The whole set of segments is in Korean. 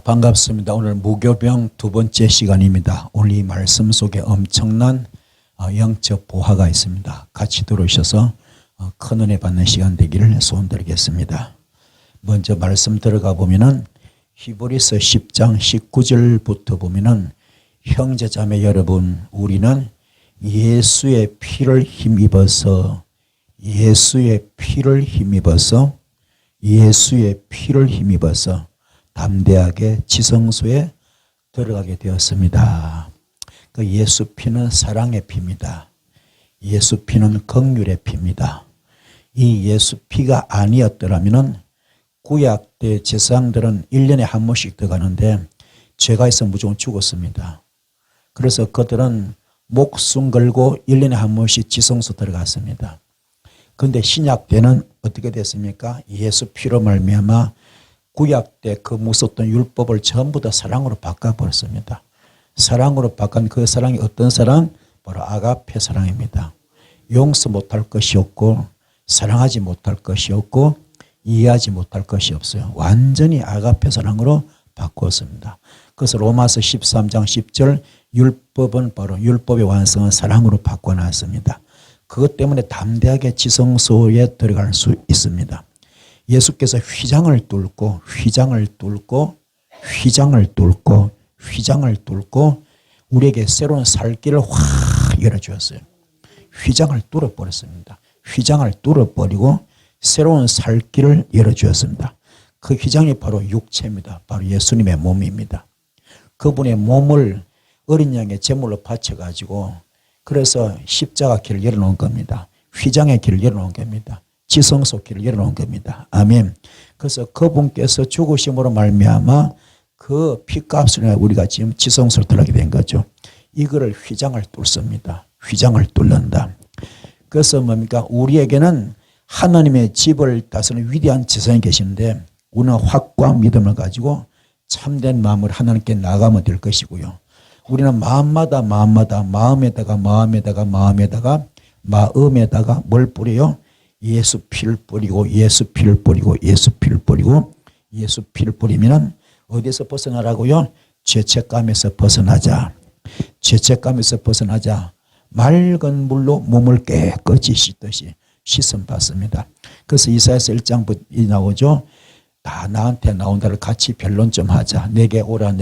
반갑습니다. 오늘 무교병 두 번째 시간입니다. 오늘 이 말씀 속에 엄청난 영적 보화가 있습니다. 같이 들어오셔서 큰 은혜 받는 시간 되기를 소원드리겠습니다. 먼저 말씀 들어가 보면은 히브리서 10장 19절부터 보면은 형제자매 여러분, 우리는 예수의 피를 힘입어서 담대하게 지성소에 들어가게 되었습니다. 그 예수 피는 사랑의 피입니다. 예수 피는 긍휼의 피입니다. 이 예수 피가 아니었더라면 구약 때 제사장들은 1년에 한 번씩 들어가는데 죄가 있으면 무조건 죽었습니다. 그래서 그들은 목숨 걸고 1년에 한 번씩 지성소 들어갔습니다. 그런데 신약 때는 어떻게 됐습니까? 예수 피로 말미암아 구약 때 그 무섭던 율법을 전부 다 사랑으로 바꿔버렸습니다. 사랑으로 바꾼 그 사랑이 어떤 사랑? 바로 아가페 사랑입니다. 용서 못할 것이 없고 사랑하지 못할 것이 없고 이해하지 못할 것이 없어요. 완전히 아가페 사랑으로 바꾸었습니다. 그래서 로마서 13장 10절 율법은 바로 율법의 완성은 사랑으로 바꿔놨습니다. 그것 때문에 담대하게 지성소에 들어갈 수 있습니다. 예수께서 휘장을 뚫고 우리에게 새로운 살 길을 확 열어주었어요. 휘장을 뚫어버렸습니다. 휘장을 뚫어버리고 새로운 살 길을 열어주었습니다. 그 휘장이 바로 육체입니다. 바로 예수님의 몸입니다. 그분의 몸을 어린 양의 제물로 바쳐가지고 그래서 십자가 길을 열어놓은 겁니다. 휘장의 길을 열어놓은 겁니다. 지성소 길을 열어놓은 겁니다. 아멘. 그래서 그분께서 죽으심으로 말미암아 그 피값으로 우리가 지금 지성소로 들어가게 된 거죠. 이거를 휘장을 뚫습니다. 휘장을 뚫는다. 그래서 뭡니까? 우리에게는 하나님의 집을 다스리는 위대한 제사장이 계시는데 우리는 확고한 믿음을 가지고 참된 마음을 하나님께 나가면 될 것이고요. 우리는 마음에다가 뭘 뿌려요? 예수 피를 뿌리고 예수 피를 뿌리면 어디서 벗어나라고요? 죄책감에서 벗어나자. 맑은 물로 몸을 깨끗이 씻듯이 씻음 받습니다. 그래서 이사야서 1장부터 나오죠. 다 나한테 나온다를 같이 변론 좀 하자. 내게 오라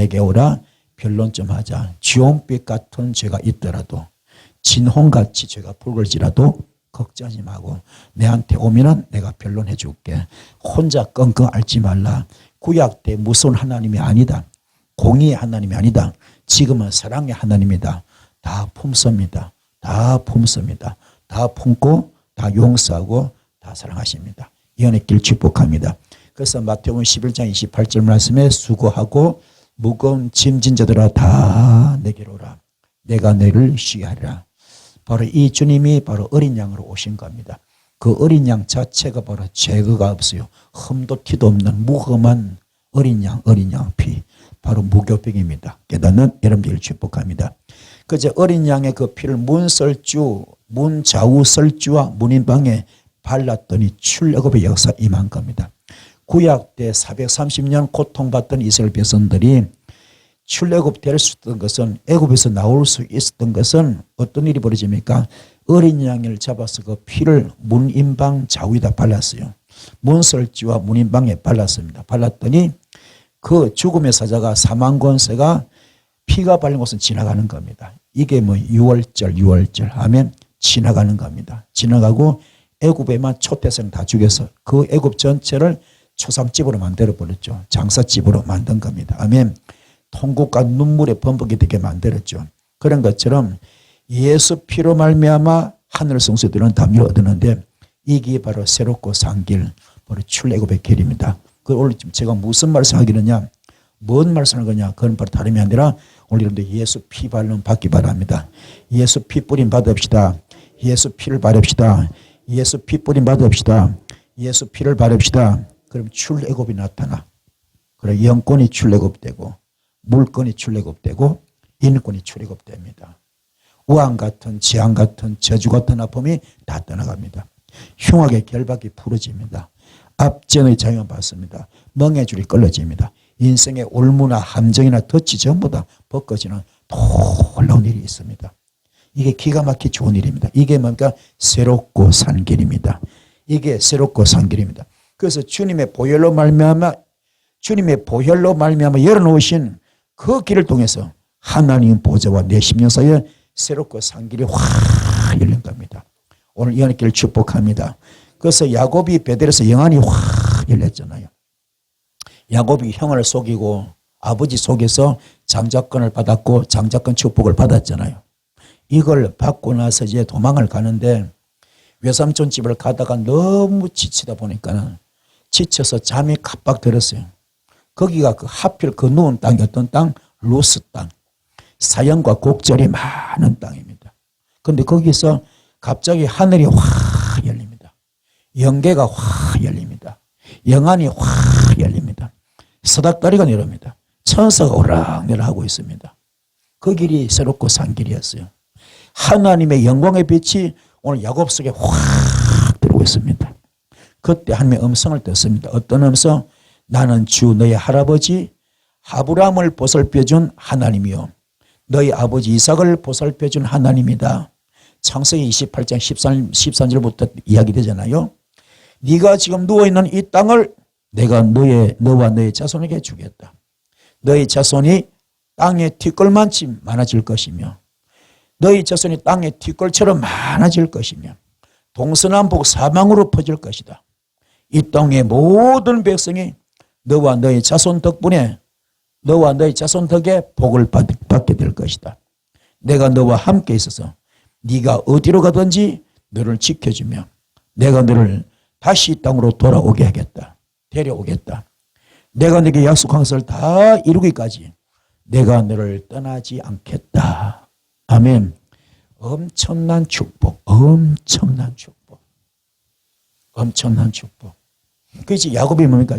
변론 좀 하자. 지온빛 같은 죄가 있더라도 진홍같이 죄가 붉을지라도 걱정하지 말고 내한테 오면은 내가 변론해 줄게. 혼자 끙끙 앓지 말라. 구약 때 무서운 하나님이 아니다. 공의의 하나님이 아니다. 지금은 사랑의 하나님이다. 다 품습니다. 다 품고 다 용서하고 다 사랑하십니다. 이 은혜 길 축복합니다. 그래서 마태복음 11장 28절 말씀에 수고하고 무거운 짐진 자들아 다 내게로 오라. 내가 너를 쉬게 하리라. 바로 이 주님이 바로 어린 양으로 오신 겁니다. 그 어린 양 자체가 바로 죄가 없어요. 흠도 티도 없는 무험한 어린 양 피. 바로 무교병입니다. 깨닫는 여러분들을 축복합니다. 그저 어린 양의 그 피를 문좌우 설주와 문인방에 발랐더니 출애굽의 역사 임한 겁니다. 구약 때 430년 고통받던 이스라엘 백성들이 출애굽될 수 있었던 것은 애굽에서 나올 수 있었던 것은 어떤 일이 벌어집니까? 어린 양을 잡아서 그 피를 문인방 좌우에다 발랐어요. 문설지와 문인방에 발랐습니다. 발랐더니 그 죽음의 사자가 사망 권세가 피가 발린 곳은 지나가는 겁니다. 이게 뭐 6월절 아멘. 지나가는 겁니다. 지나가고 애굽에만 초대생 다 죽여서 그 애굽 전체를 초상집으로 만들어버렸죠. 장사집으로 만든 겁니다. 아멘. 통곡과 눈물의 범벅이 되게 만들었죠. 그런 것처럼 예수 피로 말미암아 하늘 성소들은 담요를 얻었는데 이게 바로 새롭고 산 길, 바로 출애굽의 길입니다. 그 오늘 제가 무슨 말씀하기느냐, 뭔 말씀을 거냐, 그건 바로 다름이 아니라 오늘 여러분들 예수 피 발론 받기 바랍니다. 예수 피 뿌림 받읍시다. 예수 피를 바릅시다. 예수 피 뿌림 받읍시다. 예수 피를 바릅시다. 그럼 출애굽이 나타나. 그래 영권이 출애굽되고 물건이 출애굽되고 인권이 출애굽됩니다. 우한 같은 재앙 같은 저주 같은 아픔이 다 떠나갑니다. 흉악의 결박이 풀어집니다. 압전의 자유를 받습니다. 멍해줄이 끌어집니다. 인생의 올무나 함정이나 덫이 전부 다 벗겨지는 놀라운 일이 있습니다. 이게 기가 막히게 좋은 일입니다. 이게 뭔가 새롭고 산 길입니다. 이게 새롭고 산 길입니다. 그래서 주님의 보혈로 말미암아 열어놓으신 그 길을 통해서 하나님 보좌와 내 심령 사이에 새롭고 산 길이 확 열린 겁니다. 오늘 이 하나님 길을 축복합니다. 그래서 야곱이 베델에서 영안이 확 열렸잖아요. 야곱이 형을 속이고 아버지 속에서 장자권을 받았고 장자권 축복을 받았잖아요. 이걸 받고 나서 이제 도망을 가는데 외삼촌 집을 가다가 너무 지치다 보니까는 지쳐서 잠이 갑박 들었어요. 거기가 하필 그 누운 땅이 어떤 땅? 루스 땅. 사형과 곡절이 많은 땅입니다. 그런데 거기서 갑자기 하늘이 확 열립니다. 영계가 확 열립니다. 영안이 확 열립니다. 서닥다리가 내려옵니다. 천사가 오락내락 하고 있습니다. 그 길이 새롭고 산 길이었어요. 하나님의 영광의 빛이 오늘 야곱 속에 확 들어오고 있습니다. 그때 하나님의 음성을 듣습니다. 어떤 음성? 나는 주 너의 할아버지 아브라함을 보살펴준 하나님이요 너희 아버지 이삭을 보살펴준 하나님이다. 창세기 28장 13절부터 이야기되잖아요. 네가 지금 누워있는 이 땅을 내가 너와 너의 자손에게 주겠다. 너희 자손이 땅의 티끌만치 많아질 것이며 너희 자손이 땅의 티끌처럼 많아질 것이며 동서남북 사방으로 퍼질 것이다. 이 땅의 모든 백성이 너와 너의 자손 덕분에 너와 너의 자손 덕에 복을 받게 될 것이다. 내가 너와 함께 있어서 네가 어디로 가든지 너를 지켜주며 내가 너를 다시 이 땅으로 돌아오게 하겠다. 데려오겠다. 내가 네게 약속한 것을 다 이루기까지 내가 너를 떠나지 않겠다. 아멘. 엄청난 축복. 엄청난 축복. 엄청난 축복. 그렇지. 야곱이 뭡니까?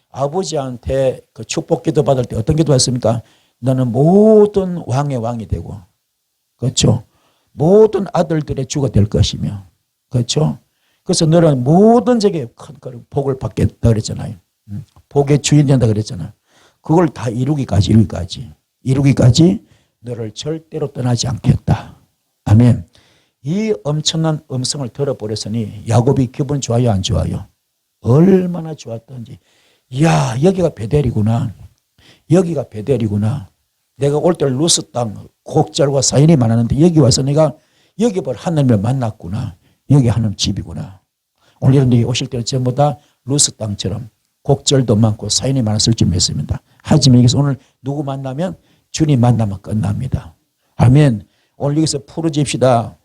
아버지한테 그 축복 기도 받을 때 어떤 기도 했습니까? 너는 모든 왕의 왕이 되고, 그렇죠? 모든 아들들의 주가 될 것이며, 그렇죠? 그래서 너는 모든 적에 큰 복을 받겠다 그랬잖아요. 복의 주인 된다 그랬잖아요. 그걸 다 이루기까지 너를 절대로 떠나지 않겠다. 아멘. 이 엄청난 음성을 들어버렸으니 야곱이 기분 좋아요, 안 좋아요? 얼마나 좋았던지. 이야, 여기가 베델이구나. 여기가 베델이구나. 내가 올 때 루스 땅 곡절과 사인이 많았는데 여기 와서 내가 여기 볼 하나님을 만났구나. 여기 하나님 집이구나. 오늘 여러분들이 오실 때는 전부 다 루스 땅처럼 곡절도 많고 사인이 많았을 줄 믿습니다. 하지만 여기서 오늘 누구 만나면 주님 만나면 끝납니다. 아멘. 오늘 여기서 풀어집시다.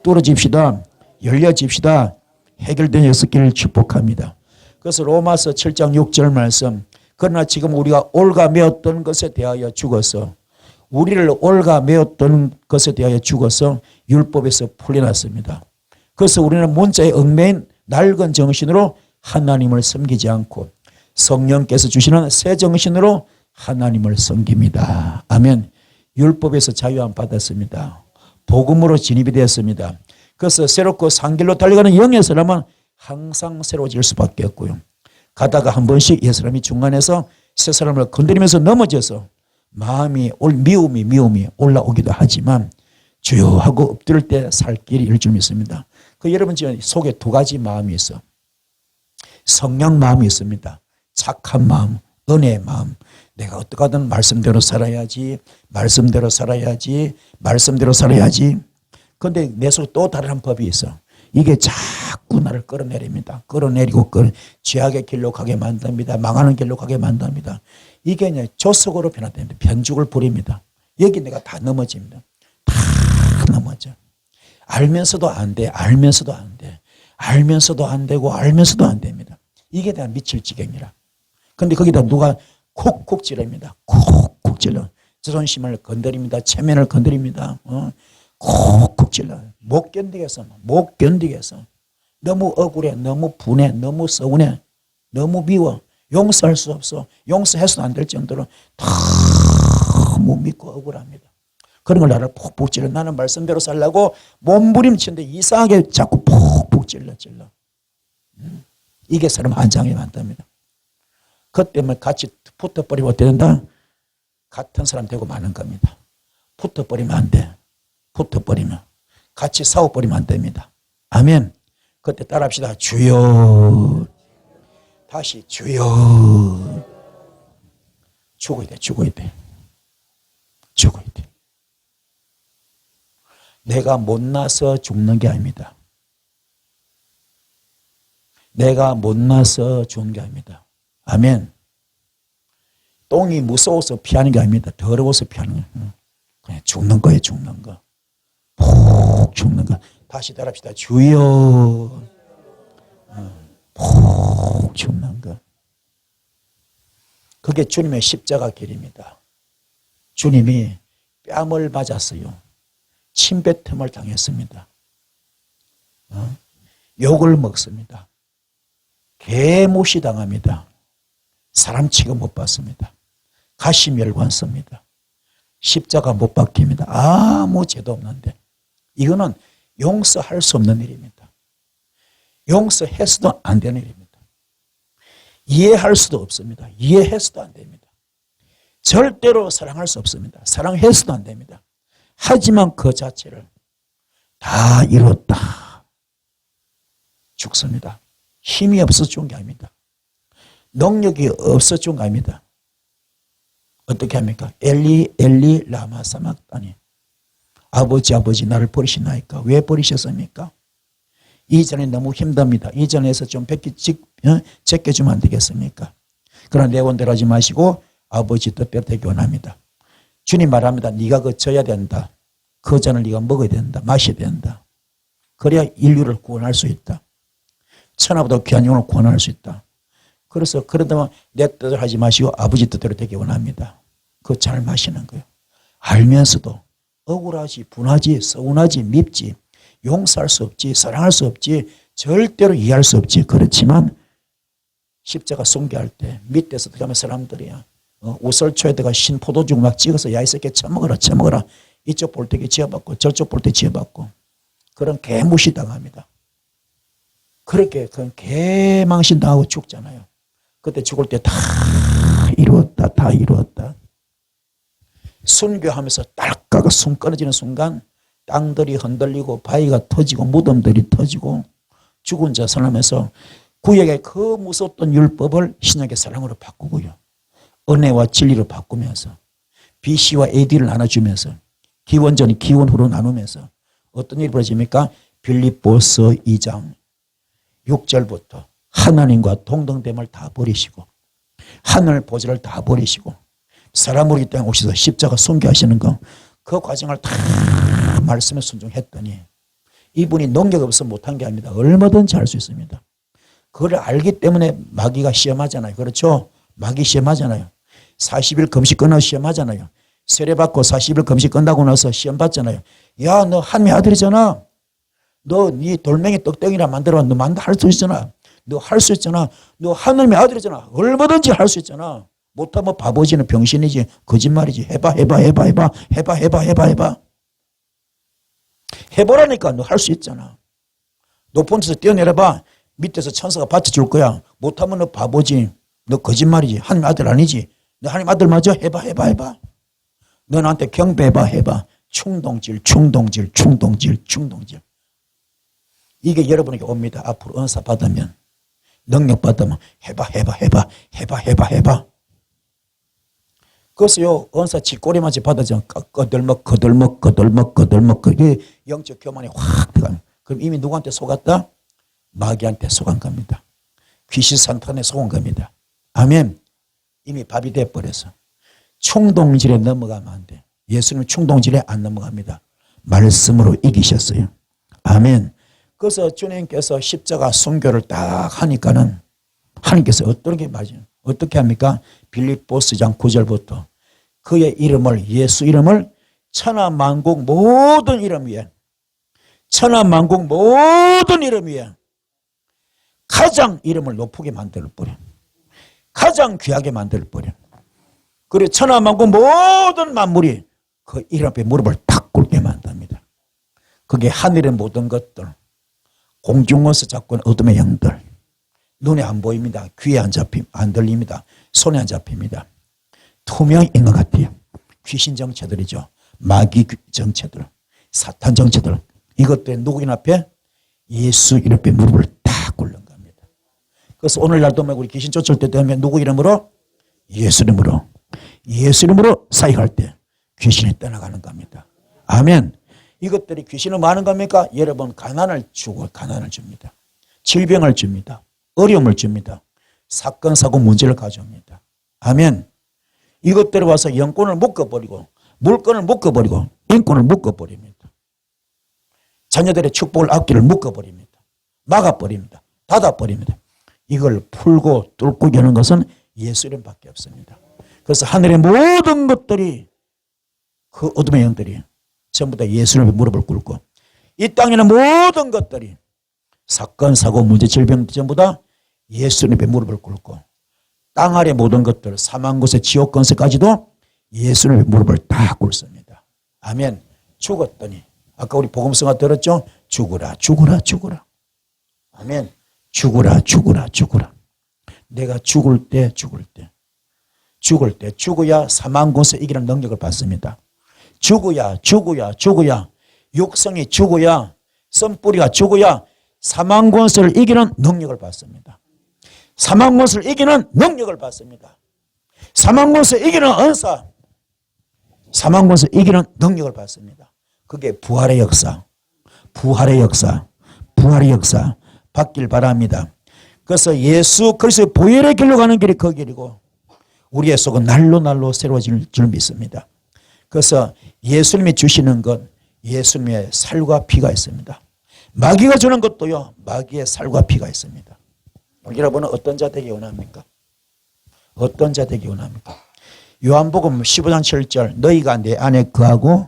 뚫어집시다. 열려집시다. 해결된 역사기를 축복합니다. 그래서 로마서 7장 6절 말씀. 그러나 지금 우리가 올가매었던 것에 대하여 죽어서 우리를 올가매었던 것에 대하여 죽어서 율법에서 풀려났습니다. 그래서 우리는 문자의 얽매인 낡은 정신으로 하나님을 섬기지 않고 성령께서 주시는 새 정신으로 하나님을 섬깁니다. 아멘. 율법에서 자유함 받았습니다. 복음으로 진입이 되었습니다. 그래서 새롭고 산 길로 달려가는 영의 사람은 항상 새로워질 수밖에 없고요. 가다가 한 번씩 옛 사람이 중간에서 새 사람을 건드리면서 넘어져서 마음이 미움이 올라오기도 하지만 주여 하고 엎드릴 때 살 길이 일 줄 믿습니다. 그 여러분 속에 두 가지 마음이 있어. 성령 마음이 있습니다. 착한 마음, 은혜의 마음. 내가 어떻게든 말씀대로 살아야지. 그런데 내 속에 또 다른 법이 있어. 이게 자꾸 나를 끌어내립니다. 끌어내리고 죄악의 길로 가게 만듭니다. 망하는 길로 가게 만듭니다. 이게 이제 조석으로 변화됩니다. 변죽을 부립니다. 여기 내가 다 넘어집니다. 다 넘어져. 알면서도 안 돼. 알면서도 안 되고 알면서도 안 됩니다. 이게 내가 미칠 지경이라. 그런데 거기다 누가 콕콕 찌릅니다. 콕콕 찔러. 자존심을 건드립니다. 체면을 건드립니다. 콕콕 찔러. 못 견디겠어. 너무 억울해. 너무 분해. 너무 서운해. 너무 미워. 용서할 수 없어. 용서해서도 안 될 정도로 너무 믿고 억울합니다. 그런 걸 나를 푹푹 찔러. 나는 말씀대로 살라고 몸부림치는데 이상하게 자꾸 푹푹 찔러. 이게 사람 한장에 만듭니다. 그때면 같이 붙어버리면 어떻게 된다? 같은 사람 되고 마는 겁니다. 붙어버리면 안 돼. 붙어버리면. 같이 싸워버리면 안 됩니다. 아멘. 그때 따라합시다. 주여. 다시 주여. 죽어야 돼. 죽어야 돼. 죽어야 돼. 내가 못나서 죽는 게 아닙니다. 내가 못나서 죽는 게 아닙니다. 아멘. 똥이 무서워서 피하는 게 아닙니다. 더러워서 피하는 거예요. 그냥 죽는 거예요. 죽는 거. 푹 죽는 거. 다시 따라합시다. 주여. 푹 죽는 거. 그게 주님의 십자가 길입니다. 주님이 뺨을 맞았어요. 침뱉음을 당했습니다. 욕을 먹습니다. 개무시 당합니다. 사람 취급 못 받습니다. 가시멸관 씁니다. 십자가 못 박힙니다. 아무 죄도 없는데 이거는 용서할 수 없는 일입니다. 용서해서도 안 되는 일입니다. 이해할 수도 없습니다. 이해해서도 안 됩니다. 절대로 사랑할 수 없습니다. 사랑해서도 안 됩니다. 하지만 그 자체를 다 이뤘다. 죽습니다. 힘이 없어 죽은 게 아닙니다. 능력이 없어 죽은 게 아닙니다. 어떻게 합니까? 엘리 엘리 라마 사막다니. 아버지 아버지 나를 버리시나이까? 왜 버리셨습니까? 이전에 너무 힘듭니다. 이전에서 좀 제껴주면 안 되겠습니까? 그러나 내 원대로 하지 마시고 아버지 뜻대로 되기 원합니다. 주님 말합니다. 네가 그 져야 된다. 그 잔을 네가 먹어야 된다. 마셔야 된다. 그래야 인류를 구원할 수 있다. 천하보다 귀한 영혼을 구원할 수 있다. 그래서 그러다만 내 뜻을 하지 마시고 아버지 뜻대로 되기 원합니다. 그 잔을 마시는 거예요. 알면서도 억울하지, 분하지, 서운하지, 밉지, 용서할 수 없지, 사랑할 수 없지, 절대로 이해할 수 없지. 그렇지만 십자가 숭배할 때 밑에서 어떻게 하면 사람들이야 우설초에다가 신포도죽 막 찍어서 야 이 새끼 처먹어라 처먹어라. 이쪽 볼때기 지어받고 저쪽 볼때 지어받고 그런 개무시 당합니다. 그렇게 그런 개망신 당하고 죽잖아요. 그때 죽을 때 다 이루었다 다 이루었다. 순교하면서 딸깍 숨 끊어지는 순간 땅들이 흔들리고 바위가 터지고 무덤들이 터지고 죽은 자 선언하면서 구약의 그 무섭던 율법을 신약의 사랑으로 바꾸고요. 은혜와 진리로 바꾸면서 BC와 AD를 나눠주면서 기원전이 기원후로 나누면서 어떤 일이 벌어집니까? 빌립보서 2장 6절부터 하나님과 동등됨을 다 버리시고 하늘 보좌를 다 버리시고 사람으로 이 땅에 오셔서 십자가 순교하시는 거 그 과정을 다 말씀에 순종했더니 이분이 능력 없어 못한 게 아닙니다. 얼마든지 할 수 있습니다. 그걸 알기 때문에 마귀가 시험하잖아요. 그렇죠? 마귀 시험하잖아요. 40일 금식 끝나고 시험하잖아요. 세례받고 40일 금식 끝나고 나서 시험 받잖아요. 야, 너 하나님의 아들이잖아. 너 네 돌멩이 떡덩이라 만들어. 너 할 수 있잖아. 너 할 수 있잖아. 너 하나님의 아들이잖아. 얼마든지 할 수 있잖아. 못하면 바보지는 병신이지. 거짓말이지. 해봐. 해보라니까. 너 할 수 있잖아. 높은 데서 뛰어내려봐. 밑에서 천사가 받쳐줄 거야. 못하면 너 바보지. 너 거짓말이지. 하나님 아들 아니지. 너 하나님 아들 맞아? 해봐. 너 나한테 경배해봐. 충동질. 이게 여러분에게 옵니다. 앞으로 은사 받으면. 능력 받으면 해봐. 그래서요, 은사 쥐꼬리만치 받아서 거들먹. 그게 영적 교만이 확 들어가요. 그럼 이미 누구한테 속았다? 마귀한테 속은 겁니다. 귀신 산탄에 속은 겁니다. 아멘. 이미 밥이 돼버려서. 충동질에 넘어가면 안 돼. 예수님은 충동질에 안 넘어갑니다. 말씀으로 이기셨어요. 아멘. 그래서 주님께서 십자가 순교를 딱 하니까는 하나님께서 어떻게 맞아요? 어떻게 합니까? 빌립보스장 9절부터 그의 이름을 예수 이름을 천하만국 모든 이름 위에 가장 이름을 높게 만들어버려. 가장 귀하게 만들어버려. 그리고 천하만국 모든 만물이 그 이름 앞에 무릎을 탁 꿇게 만듭니다. 그게 하늘의 모든 것들, 공중에서 잡고 어둠의 영들, 눈에 안 보입니다. 귀에 안 잡힙, 안 들립니다. 손에 안 잡힙니다. 투명인 것 같아요. 귀신 정체들이죠. 마귀 정체들, 사탄 정체들. 이것들이 누구인 앞에? 예수 이름 앞에 무릎을 딱 꿇는 겁니다. 그래서 오늘날도 우리 귀신 쫓을 때 되면 누구 이름으로? 예수 이름으로. 예수 이름으로 사역할 때 귀신이 떠나가는 겁니다. 아멘. 이것들이 귀신은 뭐 하는 겁니까? 여러분 가난을 주고 가난을 줍니다. 질병을 줍니다. 어려움을 줍니다. 사건 사고 문제를 가져옵니다. 아멘. 이것들이 와서 영권을 묶어버리고 물건을 묶어버리고 인권을 묶어버립니다. 자녀들의 축복을 앞길을 묶어버립니다. 막아버립니다. 닫아버립니다. 이걸 풀고 뚫고 여는 것은 예수 이름밖에 없습니다. 그래서 하늘의 모든 것들이 그 어둠의 영들이 전부 다 예수 이름에 무릎을 꿇고 이 땅에는 모든 것들이 사건 사고 문제 질병 전부 다 예수 이름에 무릎을 꿇고 땅 아래 모든 것들 사망 곳의 지옥 권세까지도 예수 이름에 무릎을 다 꿇습니다. 아멘. 죽었더니 아까 우리 복음성가 들었죠? 죽으라 죽으라 죽으라. 아멘. 죽으라 죽으라 죽으라. 내가 죽을 때 죽어야 사망 권세 이기는 능력을 받습니다. 죽어야 육성이 죽어야 썬뿌리가 죽어야 사망 권세를 이기는 능력을 받습니다. 사망 권세를 이기는 능력을 받습니다. 사망 권세 이기는 은사, 사망 권세 이기는 능력을 받습니다. 그게 부활의 역사 받길 바랍니다. 그래서 예수 그리스도의 보혈의 길로 가는 길이 그 길이고 우리의 속은 날로 새로워질 줄 믿습니다. 그래서 예수님이 주시는 것, 예수님의 살과 피가 있습니다. 마귀가 주는 것도요, 마귀의 살과 피가 있습니다. 여러분은 어떤 자 되기 원합니까? 어떤 자 되기 원합니까? 요한복음 15장 7절 너희가 내 안에 거하고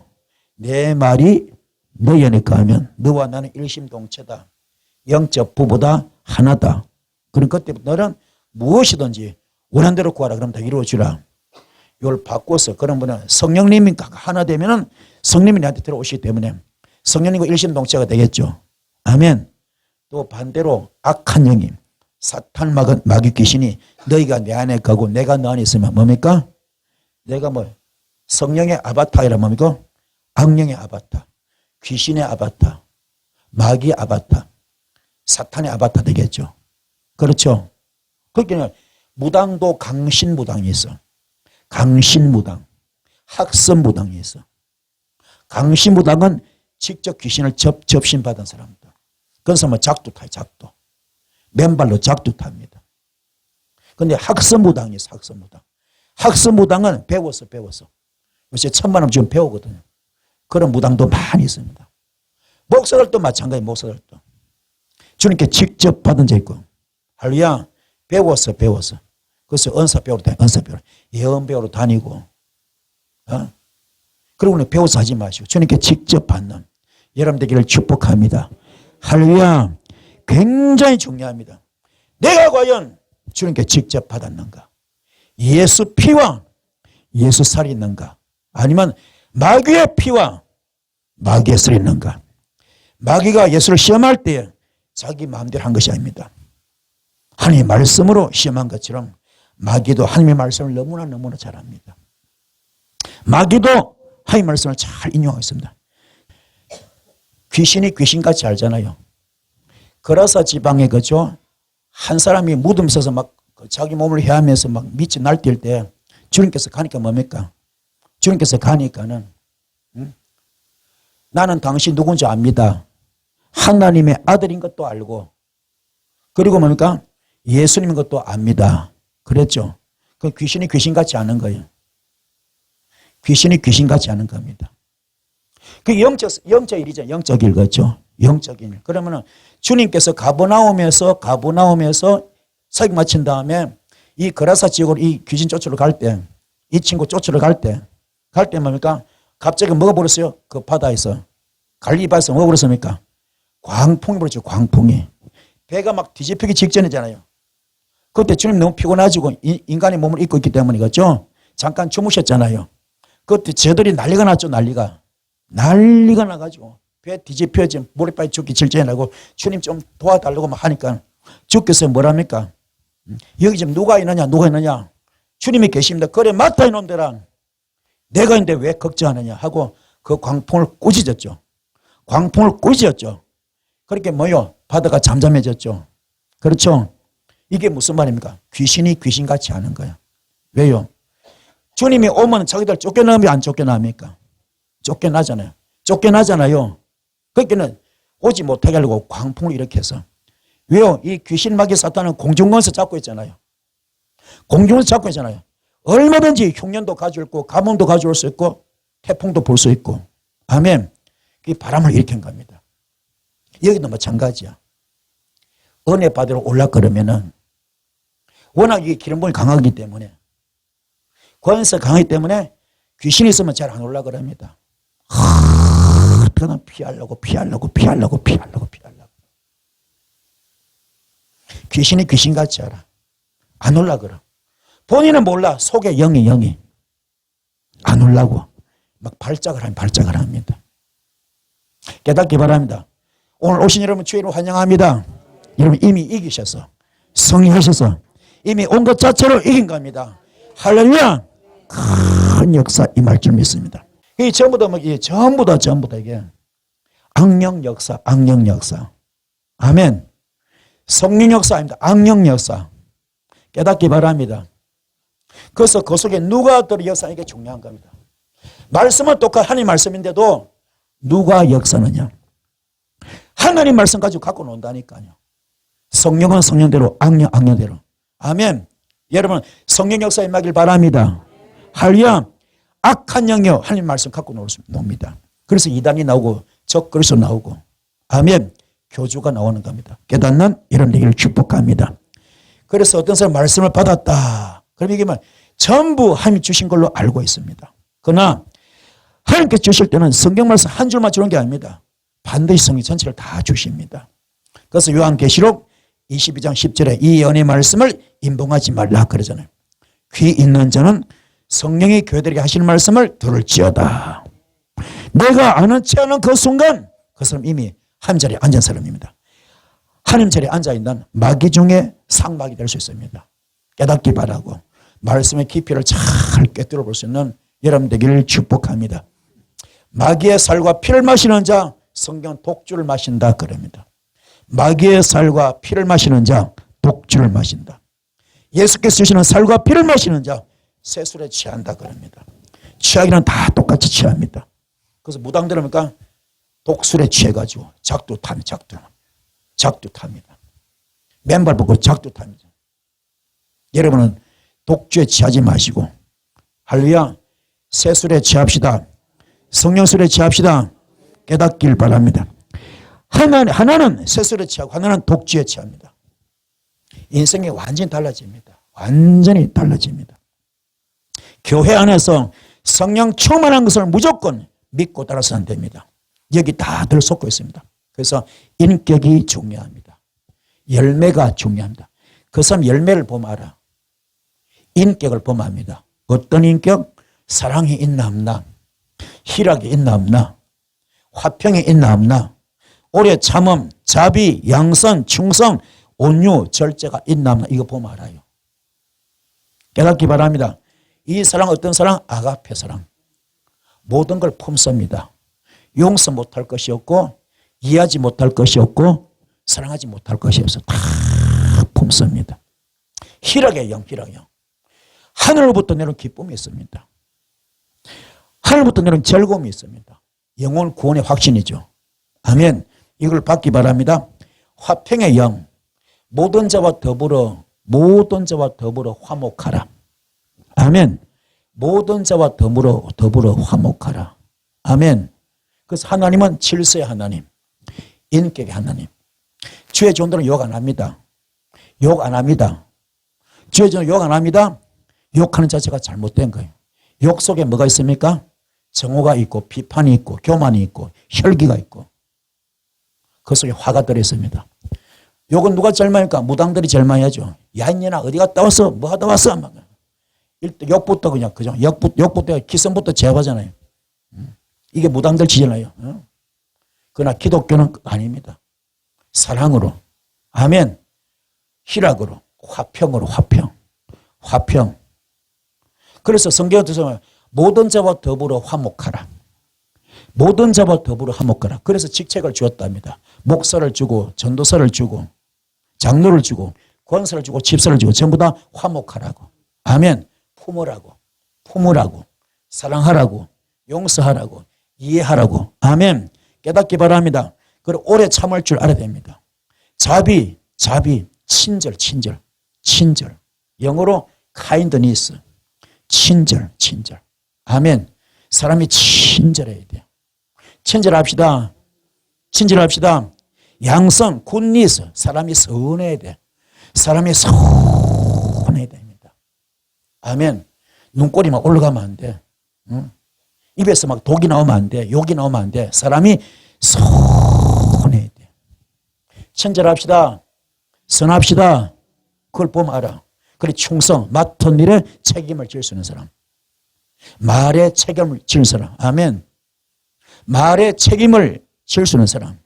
내 말이 너희 안에 거하면 너와 나는 일심동체다. 영적 부부다 하나다. 그럼 그때부터 너는 무엇이든지 원하는 대로 구하라. 그럼 다 이루어주라. 이걸 바꿔서 그런 분은 성령님이 하나 되면은 성령님이 나한테 들어오시기 때문에 성령님과 일심동체가 되겠죠. 아멘. 또 반대로 악한 영이 사탄 마귀 귀신이 너희가 내 안에 가고 내가 너 안에 있으면 뭡니까? 내가 뭐 성령의 아바타이라 뭡니까? 악령의 아바타, 귀신의 아바타, 마귀의 아바타, 사탄의 아바타 되겠죠. 그렇죠. 그러니까 무당도 강신무당이 있어. 강신무당, 학선무당이 있어. 강신무당은 직접 귀신을 접신받은 사람들. 그래서 뭐 작두 타요, 작두. 맨발로 작두 탑니다. 그런데 학선무당이 있어, 학선무당. 학선무당은 배워서. 요새 1000만 원 지금 배우거든요. 그런 무당도 많이 있습니다. 목사들도 마찬가지, 목사들도. 주님께 직접 받은 자 있고. 할렐루야, 배워서. 그래서 은사 배우러 다니고, 예언 배우러 다니고. 그리고 배워서 하지 마시고 주님께 직접 받는 여러분 되기를 축복합니다. 할렐루야. 굉장히 중요합니다. 내가 과연 주님께 직접 받았는가? 예수 피와 예수 살이 있는가? 아니면 마귀의 피와 마귀의 살이 있는가? 마귀가 예수를 시험할 때 자기 마음대로 한 것이 아닙니다. 하나님의 말씀으로 시험한 것처럼 마귀도 하나님의 말씀을 너무나 잘합니다. 마귀도 하나님의 말씀을 잘 인용하고 있습니다. 귀신이 귀신같이 알잖아요. 거라사 지방에 그죠? 한 사람이 무덤 있어서 막 자기 몸을 헤아면서 막 밑이 날뛸 때 주님께서 가니까 뭡니까? 주님께서 가니까는 나는 당신 누군지 압니다. 하나님의 아들인 것도 알고 그리고 뭡니까? 예수님인 것도 압니다. 그랬죠. 그 귀신이 귀신같이 아는 거예요. 귀신이 귀신같이 아는 겁니다. 그게 영적 일이죠. 영적 일 거죠. 영적 일. 그러면은 주님께서 가버나움에서 사역 마친 다음에 이 거라사 지역으로 이 귀신 쫓으러 갈 때, 이 친구 쫓으러 갈 때 뭡니까? 갑자기 뭐가 벌었어요? 그 바다에서 갈리바에서 뭐가 벌었습니까? 광풍이 벌었죠. 광풍이. 배가 막 뒤집히기 직전이잖아요. 그때 주님 너무 피곤하시고 인간의 몸을 입고 있기 때문이겠죠. 잠깐 주무셨잖아요. 그때 저들이 난리가 났죠. 난리가 나가지고 배 뒤집혀진 모래바위 죽기 직전에 나고 주님 좀 도와달라고 막 하니까 주께서 뭐랍니까? 여기 지금 누가 있느냐? 주님이 계십니다. 그래 맞다 이놈들아. 내가 있는데 왜 걱정하느냐 하고 그 광풍을 꾸짖었죠. 광풍을 꾸짖었죠. 그렇게 뭐요? 바다가 잠잠해졌죠. 그렇죠? 이게 무슨 말입니까? 귀신이 귀신같이 하는 거야. 왜요? 주님이 오면 자기들 쫓겨나면 안 쫓겨납니까? 쫓겨나잖아요. 쫓겨나잖아요. 그러니까 오지 못하게 하려고 광풍을 일으켜서. 왜요? 이 귀신 마귀 사탄은 공중권에서 잡고 있잖아요. 공중에서 잡고 있잖아요. 얼마든지 흉년도 가져올 거, 가뭄도 가져올 수 있고 태풍도 불 수 있고. 아멘. 그 바람을 일으킨 겁니다. 여기도 마찬가지야. 은혜 받으러 올라가려면은 워낙 이 기름분이 강하기 때문에 권세 강하기 때문에 귀신이 있으면 잘 안 올라가랍니다. 어떻게든 피하려고. 귀신이 귀신같이 알아. 안 올라가라. 본인은 몰라. 속에 영이 안 올라고 막 발작을 합니다. 깨닫기 바랍니다. 오늘 오신 여러분 주의로 환영합니다. 여러분 이미 이기셔서 승리하셔서 이미 온 것 자체로 이긴 겁니다. 할렐루야. 큰 역사 임할 줄 믿습니다. 이 전부 다 이게 악령 역사. 아멘. 성령 역사 아닙니다. 악령 역사. 깨닫기 바랍니다. 그래서 그 속에 누가 들어 역사 이게 중요한 겁니다. 말씀은 똑같은 하나님 말씀인데도 누가 역사느냐. 하나님 말씀 가지고 갖고 논다니까요. 성령은 성령대로 악령대로. 아멘. 여러분 성령 역사 임하길 바랍니다. 할렐루야. 악한 영이요 하나님 말씀 갖고 놉니다. 그래서 이단이 나오고 적그리스도 나오고 아멘. 교주가 나오는 겁니다. 깨닫는 이런 얘기를 축복합니다. 그래서 어떤 사람 말씀을 받았다. 그럼 이게 전부 하나님이 주신 걸로 알고 있습니다. 그러나 하나님께서 주실 때는 성경 말씀 한 줄만 주는 게 아닙니다. 반드시 성경 전체를 다 주십니다. 그래서 요한계시록 22장 10절에 이 연의 말씀을 임봉하지 말라 그러잖아요. 귀 있는 자는 성령이 교회들에게 하시는 말씀을 들을지어다. 내가 아는 채 하는 그 순간 그 사람 이미 하나님 자리에 앉은 사람입니다. 하나님 자리에 앉아있는 마귀 중에 상마귀 될 수 있습니다. 깨닫기 바라고 말씀의 깊이를 잘 꿰뚫어 볼 수 있는 여러분 되기를 축복합니다. 마귀의 살과 피를 마시는 자 성경 독주를 마신다 그럽니다. 마귀의 살과 피를 마시는 자 독주를 마신다. 예수께서 주시는 살과 피를 마시는 자 세술에 취한다 그럽니다. 취하기는 다 똑같이 취합니다. 그래서 무당 들으니까 독술에 취해가지고 작두 탑니다. 맨발 벗고 작두 탑니다. 여러분은 독주에 취하지 마시고 할렐루야 세술에 취합시다. 성령술에 취합시다. 깨닫길 바랍니다. 하나는 세술에 취하고 하나는 독주에 취합니다. 인생이 완전히 달라집니다. 완전히 달라집니다. 교회 안에서 성령 충만한 것을 무조건 믿고 따라서는 안 됩니다. 여기 다들 속고 있습니다. 그래서 인격이 중요합니다. 열매가 중요합니다. 그 사람 열매를 보면 알아. 인격을 보면 압니다. 어떤 인격? 사랑이 있나 없나? 희락이 있나 없나? 화평이 있나 없나? 오래 참음, 자비, 양선, 충성, 온유, 절제가 있나 없나? 이거 보면 알아요. 깨닫기 바랍니다. 이 사랑 어떤 사랑? 아가페 사랑. 모든 걸 품습니다. 용서 못할 것이 없고 이해하지 못할 것이 없고 사랑하지 못할 것이 없어. 다 품습니다. 희락의 영. 하늘로부터 내려온 기쁨이 있습니다. 하늘부터 내려온 즐거움이 있습니다. 영혼 구원의 확신이죠. 아멘. 이걸 받기 바랍니다. 화평의 영. 모든 자와 더불어 화목하라. 아멘. 모든 자와 더불어 화목하라. 아멘. 그래서 하나님은 질서의 하나님, 인격의 하나님. 주의 종들은 욕 안 합니다. 욕 안 합니다. 주의 종들은 욕 안 합니다. 욕하는 자체가 잘못된 거예요. 욕 속에 뭐가 있습니까? 정오가 있고 비판이 있고 교만이 있고 혈기가 있고 그 속에 화가 들어있습니다. 욕은 누가 제일 많이 할까? 무당들이 제일 많이 하죠. 야 이년아 어디 갔다 왔어? 뭐 하다 왔어? 일단 욕부터 그냥 그죠? 욕부터 기성부터 제압하잖아요. 이게 무당들 지잖아요. 그러나 기독교는 아닙니다. 사랑으로 아멘. 희락으로 화평으로 화평. 그래서 성경에 보면 모든 자와 더불어 화목하라. 모든 자와 더불어 화목하라. 그래서 직책을 주었답니다. 목사를 주고 전도사를 주고 장로를 주고 권사를 주고 집사를 주고 전부 다 화목하라고. 아멘. 품으라고 사랑하라고 용서하라고 이해하라고. 아멘. 깨닫기 바랍니다. 그리고 오래 참을 줄 알아야 됩니다. 자비, 친절. 영어로 kindness. 친절. 아멘. 사람이 친절해야 돼요. 친절합시다. 양성, 굿니스. 사람이 선해야 돼. 사람이 선해야 됩니다. 아멘. 눈꼬리 막 올라가면 안 돼. 응? 입에서 막 독이 나오면 안 돼. 욕이 나오면 안 돼. 사람이 선해야 돼. 친절합시다. 선합시다. 그걸 보면 알아. 그리고 충성, 맡은 일에 책임을 질 수 있는 사람. 말에 책임을 지는 사람. 아멘. 말에 책임을 질 수 있는 사람.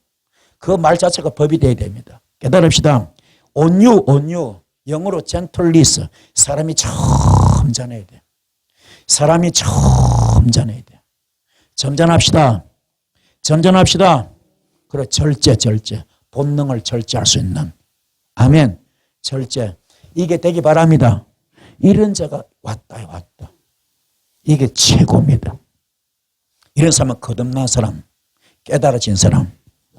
그 말 자체가 법이 되어야 됩니다. 깨달읍시다. 온유. 영어로 젠틀리스. 사람이 점잖아야 돼. 점잖합시다. 그리고 절제. 본능을 절제할 수 있는. 아멘. 절제. 이게 되기 바랍니다. 이런 자가 왔다. 이게 최고입니다. 이런 사람은 거듭난 사람, 깨달아진 사람.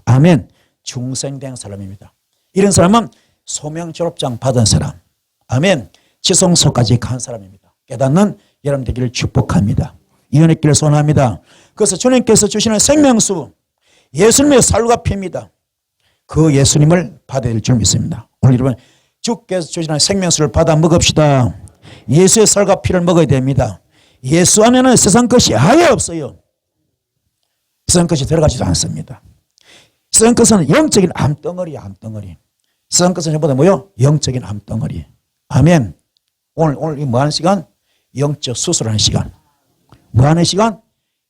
아멘. 중생된 사람입니다. 이런 사람은 소명 졸업장 받은 사람. 아멘. 지성소까지 간 사람입니다. 깨닫는 여러분 되기를 축복합니다. 이혼의 길을 소원합니다. 그래서 주님께서 주시는 생명수, 예수님의 살과 피입니다. 그 예수님을 받아야 될 줄 믿습니다. 오늘 여러분 주께서 주시는 생명수를 받아 먹읍시다. 예수의 살과 피를 먹어야 됩니다. 예수 안에는 세상 것이 아예 없어요. 세상 것이 들어가지도 않습니다. 세상 것은 영적인 암덩어리야. 세상 것은 전부 다 뭐요? 영적인 암덩어리. 아멘. 오늘 이 뭐하는 시간? 영적 수술하는 시간. 뭐하는 시간?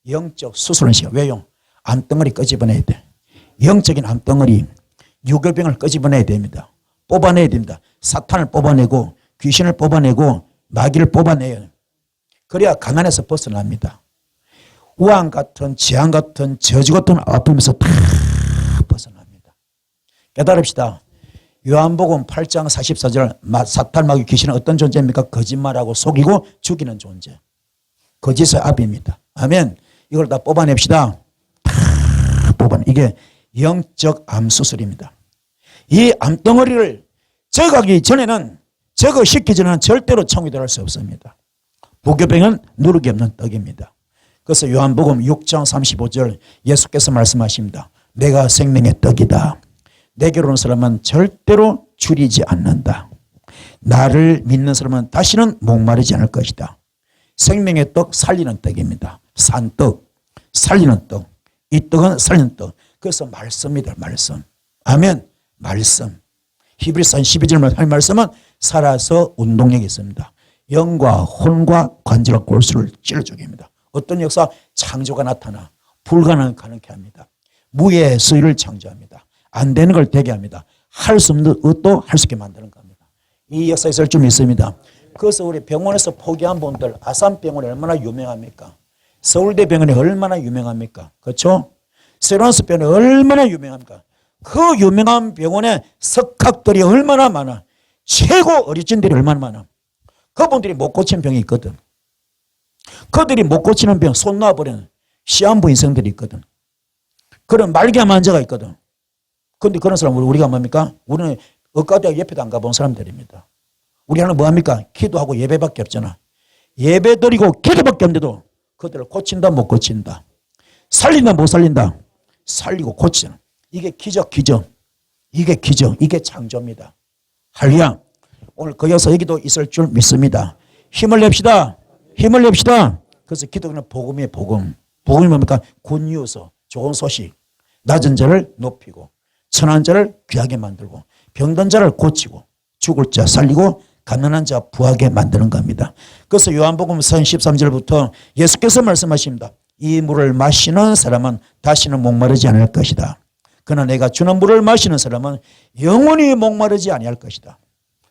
영적 수술하는 시간. 왜요? 암덩어리 끄집어내야 돼. 영적인 암덩어리, 유교병을 끄집어내야 됩니다. 뽑아내야 됩니다. 사탄을 뽑아내고 귀신을 뽑아내고 마귀를 뽑아내요. 그래야 가난에서 벗어납니다. 우한 같은 재앙 같은 저주 같은 아픔에서 다 벗어납니다. 깨달읍시다. 요한복음 8장 44절 사탄 마귀 귀신은 어떤 존재입니까? 거짓말하고 속이고 죽이는 존재. 거짓의 압입니다. 아멘. 이걸 다 뽑아냅시다. 다 뽑아내. 이게 영적 암수술입니다. 이 암덩어리를 제거하기 전에는 제거시키기 전에는 절대로 천국에 들어갈 수 없습니다. 부교병은 누르기 없는 떡입니다. 그래서 요한복음 6장 35절 예수께서 말씀하십니다. 내가 생명의 떡이다. 내게로 오는 사람은 절대로 줄이지 않는다. 나를 믿는 사람은 다시는 목마르지 않을 것이다. 생명의 떡, 살리는 떡입니다. 산떡, 살리는 떡. 이 떡은 살리는 떡. 그래서 말씀입니다. 말씀. 아멘. 말씀. 히브리서 12절 할 말씀은 살아서 운동력이 있습니다. 영과 혼과 관절과 골수를 찔러주게 합니다. 어떤 역사? 창조가 나타나 불가능을 가능케 합니다. 무의 수위를 창조합니다. 안 되는 걸 되게 합니다. 할 수 없는 것도 할 수 있게 만드는 겁니다. 이 역사에 있을 줄 믿습니다. 그래서 우리 병원에서 포기한 분들, 아산병원이 얼마나 유명합니까? 서울대 병원이 얼마나 유명합니까? 그렇죠? 세브란스 병원이 얼마나 유명합니까? 그 유명한 병원에 석학들이 얼마나 많아. 최고 어리진들이 얼마나 많아. 그분들이 못 고친 병이 있거든. 그들이 못 고치는 병, 손 놔버리는 시한부 인생들이 있거든. 그런 말기암 환자가 있거든. 그런데 그런 사람은 우리가 뭡니까? 우리는 의과대학 옆에도 안 가본 사람들입니다. 우리 하는 뭐합니까? 기도하고 예배밖에 없잖아. 예배 드리고 기도밖에 없는데도 그들을 고친다 못 고친다. 살린다 못 살린다. 살리고 고치잖아. 이게 기적. 이게 기적. 이게 창조입니다. 할렐루야. 오늘 그 역사 여기도 있을 줄 믿습니다. 힘을 냅시다. 그래서 기독교는 복음이에요. 복음이 뭡니까? 굿뉴스, 좋은 소식. 낮은 자를 높이고 천한 자를 귀하게 만들고 병든 자를 고치고 죽을 자 살리고 가난한 자 부하게 만드는 겁니다. 그래서 요한복음 13절부터 예수께서 말씀하십니다. 이 물을 마시는 사람은 다시는 목마르지 않을 것이다. 그러나 내가 주는 물을 마시는 사람은 영원히 목마르지 아니할 것이다.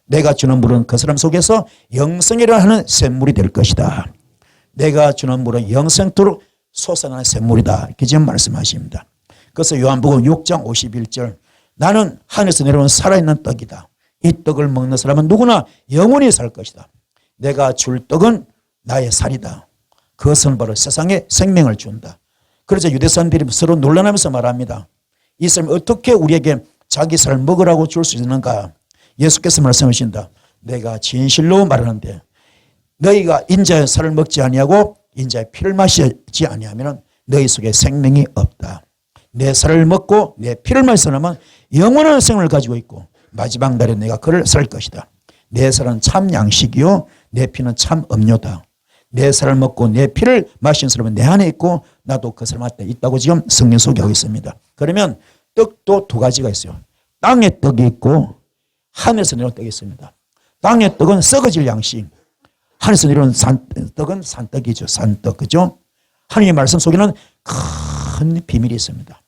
내가 주는 물은 그 사람 속에서 영생이라 하는 샘물이 될 것이다. 내가 주는 물은 영생토록 솟아나는 샘물이다. 이렇게 지금 말씀하십니다. 그래서 요한복음 6장 51절 나는 하늘에서 내려온 살아있는 떡이다. 이 떡을 먹는 사람은 누구나 영원히 살 것이다. 내가 줄 떡은 나의 살이다. 그것은 바로 세상에 생명을 준다. 그래서 유대 사람들이 서로 놀라면서 말합니다. 이 사람이 어떻게 우리에게 자기 살을 먹으라고 줄 수 있는가. 예수께서 말씀하신다. 내가 진실로 말하는데 너희가 인자의 살을 먹지 아니하고 인자의 피를 마시지 아니하면 너희 속에 생명이 없다. 내 살을 먹고 내 피를 마시는 사람은 영원한 생명을 가지고 있고 마지막 날에 내가 그를 살 것이다. 내 살은 참 양식이요 내 피는 참 음료다. 내 살을 먹고 내 피를 마신 사람은 내 안에 있고 나도 그 사람한테 있다고 지금 성경 소개하고 있습니다. 그러면 떡도 두 가지가 있어요. 땅의 떡이 있고 하늘에서 내려온 떡이 있습니다. 땅의 떡은 썩어질 양식, 하늘에서 내려온 떡은 산떡이죠. 산떡, 그죠? 하나님의 말씀 속에는 큰 비밀이 있습니다.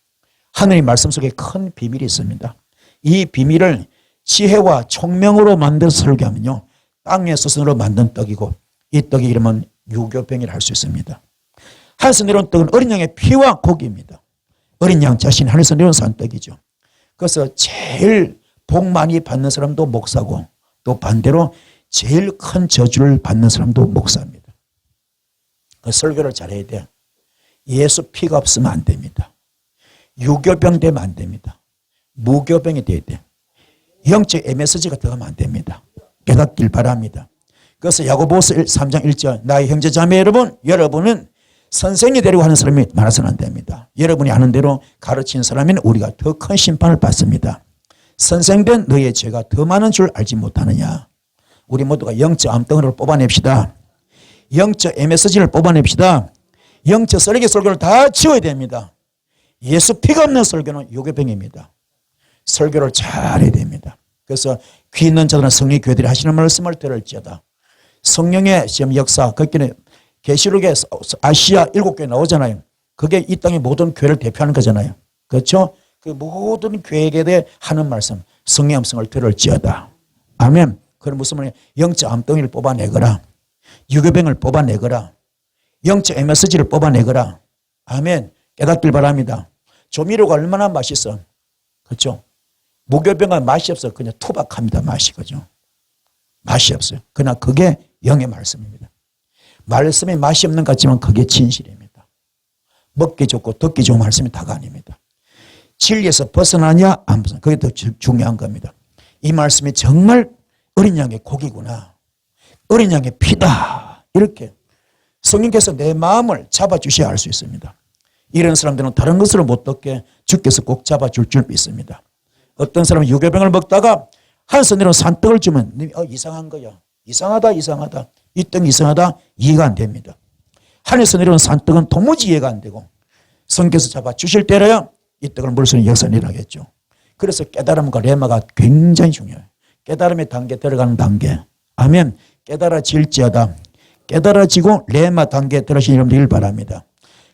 하나님의 말씀 속에 큰 비밀이 있습니다. 이 비밀을 지혜와 총명으로 만들어서 설교하면요, 땅의 수순으로 만든 떡이고 이 떡의 이름은 유교병이라 할 수 있습니다. 하늘에서 내려온 떡은 어린 양의 피와 고기입니다. 어린 양 자신이 하늘에서 내려온 산떡이죠. 그래서 제일 복 많이 받는 사람도 목사고 또 반대로 제일 큰 저주를 받는 사람도 목사입니다. 그 설교를 잘해야 돼. 예수 피가 없으면 안 됩니다. 유교병 되면 안 됩니다. 무교병이 돼야 돼. 영적 MSG가 들어가면 안 됩니다. 깨닫길 바랍니다. 그래서 야고보서 3장 1절 나의 형제 자매 여러분은 선생이 되려고 하는 사람이 많아서는 안 됩니다. 여러분이 아는 대로 가르치는 사람은 우리가 더 큰 심판을 받습니다. 선생된 너의 죄가 더 많은 줄 알지 못하느냐. 우리 모두가 영적 암덩어리를 뽑아냅시다. 영적 MSG를 뽑아냅시다. 영적 쓰레기 설교를 다 치워야 됩니다. 예수 피가 없는 설교는 유교병입니다. 설교를 잘해야 됩니다. 그래서 귀 있는 자들은 성령 교회들이 하시는 말씀을 들을지어다. 성령의 지금 역사, 거기는 계시록에 아시아 7교회 나오잖아요. 그게 이 땅의 모든 교회를 대표하는 거잖아요. 그렇죠? 그 모든 교회에 대해 하는 말씀, 성령의 음성을 들을지어다. 아멘. 그건 무슨 말이에요? 영적 암덩이를 뽑아내거라. 유교병을 뽑아내거라. 영적 MSG를 뽑아내거라. 아멘. 깨닫길 바랍니다. 조미료가 얼마나 맛있어. 그렇죠? 무교병은 맛이 없어. 그냥 투박합니다. 맛이. 그죠? 맛이 없어요. 그러나 그게 영의 말씀입니다. 말씀이 맛이 없는 것 같지만 그게 진실입니다. 먹기 좋고 듣기 좋은 말씀이 다가 아닙니다. 진리에서 벗어나냐 안 벗어나냐 그게 더 중요한 겁니다. 이 말씀이 정말 어린 양의 고기구나. 어린 양의 피다. 이렇게 성령께서 내 마음을 잡아주셔야 알 수 있습니다. 이런 사람들은 다른 것으로 못 듣게 주께서 꼭 잡아줄 줄 믿습니다. 어떤 사람은 유교병을 먹다가 하늘에서 내려온 산떡을 주면 이상한 거야. 이상하다. 이 떡 이상하다. 이해가 안 됩니다. 하늘에서 내려온 산떡은 도무지 이해가 안 되고 성령께서 잡아주실 때라야 이 떡을 먹을 수 있는 역사는 일어나겠죠. 그래서 깨달음과 레마가 굉장히 중요해요. 깨달음의 단계 들어가는 단계. 아멘. 깨달아질지어다. 깨달아지고 레마 단계에 들어가시는 여러분 되길 바랍니다.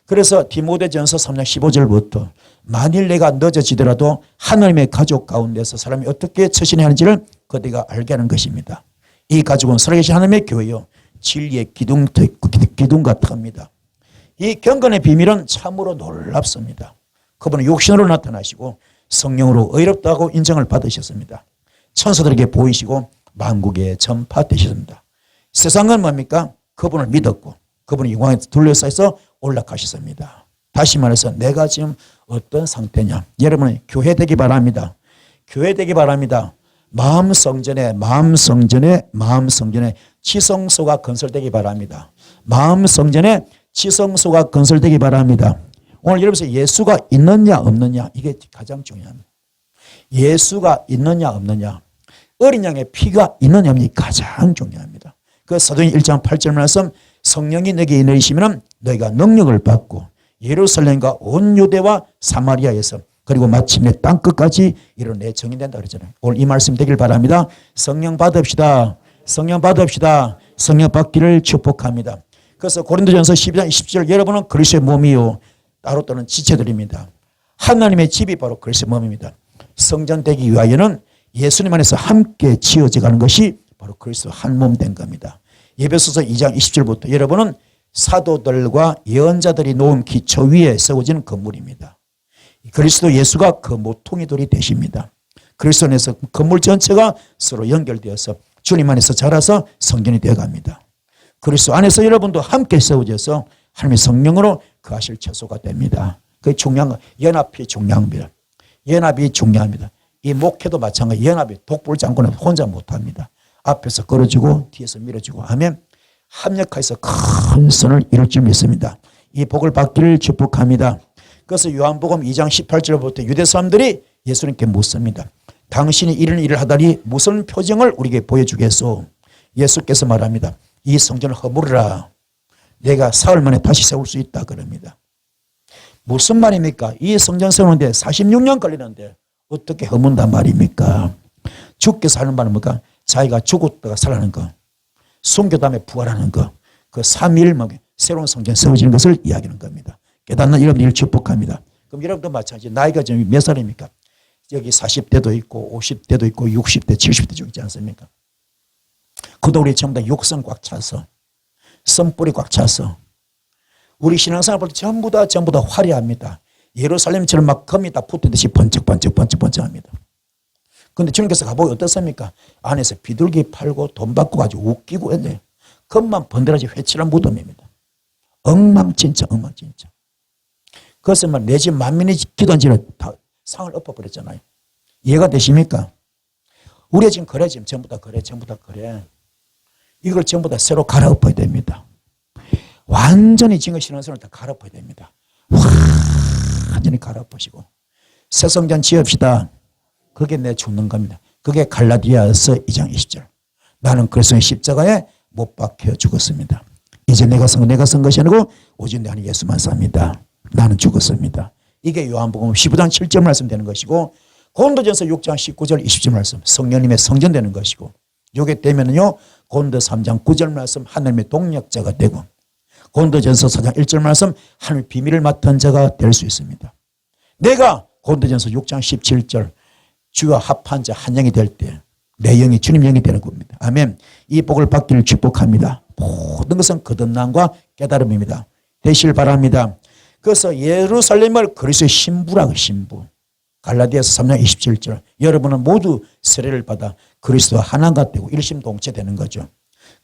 그래서 디모데전서 3장 15절부터 만일 내가 늦어지더라도 하나님의 가족 가운데서 사람이 어떻게 처신해야 하는지를 그대가 알게 하는 것입니다. 이 가족은 살아계신 하나님의 교회요. 진리의 기둥 같습니다. 이 경건의 비밀은 참으로 놀랍습니다. 그분은 육신으로 나타나시고 성령으로 의롭다고 인정을 받으셨습니다. 천사들에게 보이시고 만국에 전파되셨습니다. 세상은 뭡니까? 그분을 믿었고 그분이 영광에 둘러싸여서 올라가셨습니다. 다시 말해서 내가 지금 어떤 상태냐. 여러분은 교회 되기 바랍니다. 교회 되기 바랍니다. 마음 성전에 지성소가 건설되기 바랍니다. 마음 성전에 지성소가 건설되기 바랍니다. 오늘 여러분께서 예수가 있느냐 없느냐 이게 가장 중요합니다. 예수가 있느냐 없느냐 어린 양의 피가 있느냐 없느냐 가장 중요합니다. 그 사도행 1장 8절 말씀 성령이 너에게 내리시면 너희가 능력을 받고 예루살렘과 온 유대와 사마리아에서 그리고 마침내 땅끝까지 이뤄내 정인된다 그러잖아요. 오늘 이 말씀 되길 바랍니다. 성령 받읍시다. 성령 받읍시다. 성령 받기를 축복합니다. 그래서 고린도전서 12장 20절 여러분은 그리스도의 몸이요 따로 또는 지체들입니다. 하나님의 집이 바로 그리스도의 몸입니다. 성전 되기 위하여는 예수님 안에서 함께 지어져 가는 것이 바로 그리스도 한 몸 된 겁니다. 에베소서 2장 20절부터 여러분은 사도들과 예언자들이 놓은 기초 위에 세워진 건물입니다. 그리스도 예수가 그 모퉁이 돌이 되십니다. 그리스도 안에서 건물 전체가 서로 연결되어서 주님 안에서 자라서 성전이 되어갑니다. 그리스도 안에서 여러분도 함께 세워져서 하나님의 성령으로 거하실 처소가 됩니다. 그게 중요한 거, 연합이 중요합니다. 연합이 중요합니다. 이 목회도 마찬가지. 연합이 독불장군은 혼자 못합니다. 앞에서 걸어주고 뒤에서 밀어주고 하면 합력해서 큰 선을 이룰 줄 믿습니다. 이 복을 받기를 축복합니다. 그래서 요한복음 2장 18절부터 유대 사람들이 예수님께 묻습니다. 당신이 이런 일을 하다니 무슨 표정을 우리에게 보여주겠소? 예수께서 말합니다. 이 성전을 허물으라. 내가 사흘 만에 다시 세울 수 있다 그럽니다. 무슨 말입니까? 이 성전 세우는데 46년 걸리는데 어떻게 허문단 말입니까? 주께서 하는 말은 뭡니까? 자기가 죽었다가 살아나는 거, 순교 다음에 부활하는 거, 그 3일 새로운 성전 세워지는 것을 이야기하는 겁니다. 깨닫는 여러분들을 축복합니다. 그럼 여러분도 마찬가지. 나이가 지금 몇 살입니까? 여기 40대도 있고 50대도 있고 60대 70대 있지 않습니까? 그도 우리 전부 다 육성 꽉 차서 선뿌리 꽉 차서 우리 신앙생활 볼 때 전부 다 화려합니다. 예루살렘처럼 막 금이 다 붙듯이 번쩍번쩍합니다. 그런데 주님께서 가보기 어떻습니까? 안에서 비둘기 팔고 돈 받고 아주 웃기고 했네요. 금만 번데라지 회칠한 무덤입니다. 엉망진짜. 그것은 막 내 집 만민이 기도한 지를 다 상을 엎어버렸잖아요. 이해가 되십니까? 우리가 지금 그래, 지금 전부 다 그래. 이걸 전부 다 새로 갈아엎어야 됩니다. 완전히 지금 신앙생활을 다 갈아엎어야 됩니다. 완전히 갈아엎으시고 새 성전 지읍시다. 그게 내 죽는 겁니다. 그게 갈라디아서 2장 20절. 나는 그리스도의 십자가에 못 박혀 죽었습니다. 이제 내가 산 것이 아니고 오직 내 안에 예수만 삽니다. 나는 죽었습니다. 이게 요한복음 15장 7절 말씀 되는 것이고 고린도전서 6장 19절 20절 말씀 성령님의 성전 되는 것이고 요게 되면은요 고린도 3장 9절 말씀 하나님의 동력자가 되고 고린도전서 4장 1절 말씀 하나님의 비밀을 맡은 자가 될 수 있습니다. 내가 고린도전서 6장 17절 주와 합한 자 한 영이 될 때 내 영이 주님 영이 되는 겁니다. 아멘. 이 복을 받기를 축복합니다. 모든 것은 거듭남과 깨달음입니다. 되시길 바랍니다. 그래서 예루살렘을 그리스도의 신부라고 신부. 갈라디아서 3장 27절 여러분은 모두 세례를 받아 그리스도와 하나가 되고 일심동체 되는 거죠.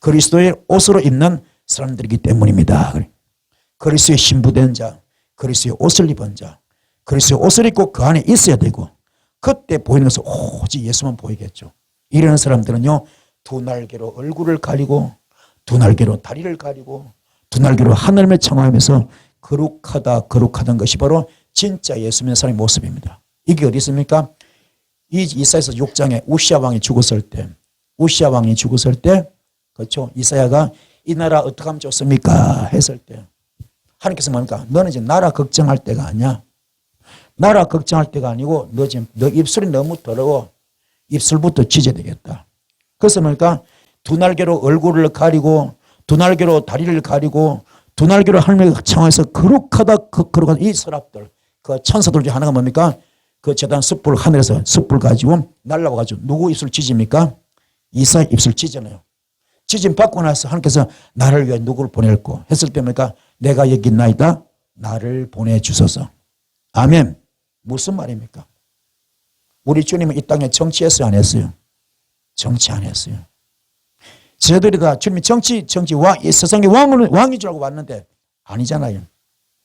그리스도의 옷으로 입는 사람들이기 때문입니다. 그리스도의 신부된 자, 그리스도의 옷을 입은 자, 그리스도의 옷을 입고 그 안에 있어야 되고 그때 보이는 것은 오직 예수만 보이겠죠. 이런 사람들은요 두 날개로 얼굴을 가리고 두 날개로 다리를 가리고 두 날개로 하늘을 청하면서 거룩하던 것이 바로 진짜 예수 믿는 사람의 모습입니다. 이게 어디 있습니까? 이사야서 6장에 우시아 왕이 죽었을 때 그렇죠. 이사야가 이 나라 어떻게 하면 좋습니까? 했을 때 하나님께서 뭡니까? 너는 이제 나라 걱정할 때가 아니야. 나라 걱정할 때가 아니고 너 입술이 너무 더러워. 입술부터 찢어야 되겠다. 그래서 뭡니까? 두 날개로 얼굴을 가리고 두 날개로 다리를 가리고 두 날개로 하나님의 청하에서 거룩하다 이 서랍들 그 천사들 중에 하나가 뭡니까? 그 재단 숯불 하늘에서 숯불 가지고 날라와 가지고 누구 입술 찢습니까? 이사 입술 찢잖아요. 찢임 받고 나서 하나님께서 나를 위해 누구를 보낼고 했을 때 뭡니까? 내가 여기 있나이다. 나를 보내주소서. 아멘. 무슨 말입니까? 우리 주님은 이 땅에 정치했어요? 안 했어요? 정치 안 했어요. 저희들이 다 주님이 정치 이 세상의 왕인 줄 알고 왔는데 아니잖아요.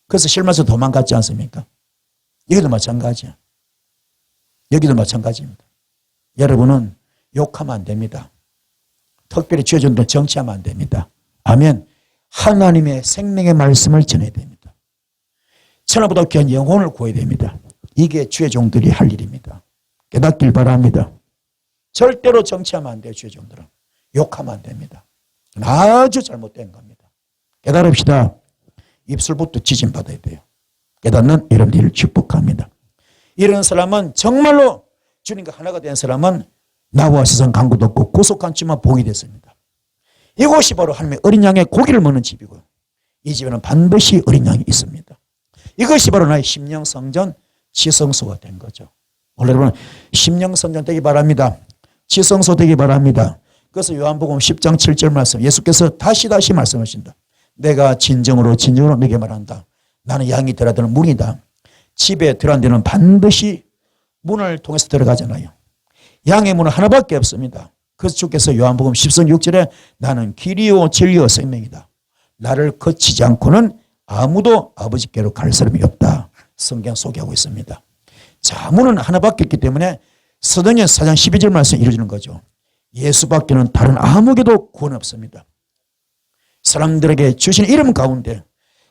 그래서 실마서 도망갔지 않습니까? 여기도 마찬가지야. 여기도 마찬가지입니다. 여러분은 욕하면 안 됩니다. 특별히 죄전도 정치하면 안 됩니다. 아멘. 하나님의 생명의 말씀을 전해야 됩니다. 천하보다 귀한 영혼을 구해야 됩니다. 이게 주의 종들이 할 일입니다. 깨닫길 바랍니다. 절대로 정치하면 안 돼요. 주의 종들은. 욕하면 안 됩니다. 아주 잘못된 겁니다. 깨달읍시다. 입술부터 지짐받아야 돼요. 깨닫는 여러분들을 축복합니다. 이런 사람은 정말로 주님과 하나가 된 사람은 나와 세상 강구도 없고 구속한 집만 복이 됐습니다. 이곳이 바로 하나님의 어린 양의 고기를 먹는 집이고요. 이 집에는 반드시 어린 양이 있습니다. 이것이 바로 나의 심령 성전 지성소가 된 거죠. 오늘 여러분 심령선정 되기 바랍니다. 지성소 되기 바랍니다. 그래서 요한복음 10장 7절 말씀 예수께서 다시 말씀하신다. 내가 진정으로 너게 말한다. 나는 양이 들어가는 문이다. 집에 들어간 데는 반드시 문을 통해서 들어가잖아요. 양의 문은 하나밖에 없습니다. 그래서 주께서 요한복음 10장 6절에 나는 길이요 진리요 생명이다. 나를 거치지 않고는 아무도 아버지께로 갈 사람이 없다. 성경 소개하고 있습니다. 자, 문은 하나밖에 없기 때문에 사도행전 4장 12절 말씀이 이루어지는 거죠. 예수밖에는 다른 아무에게도 구원 없습니다. 사람들에게 주신 이름 가운데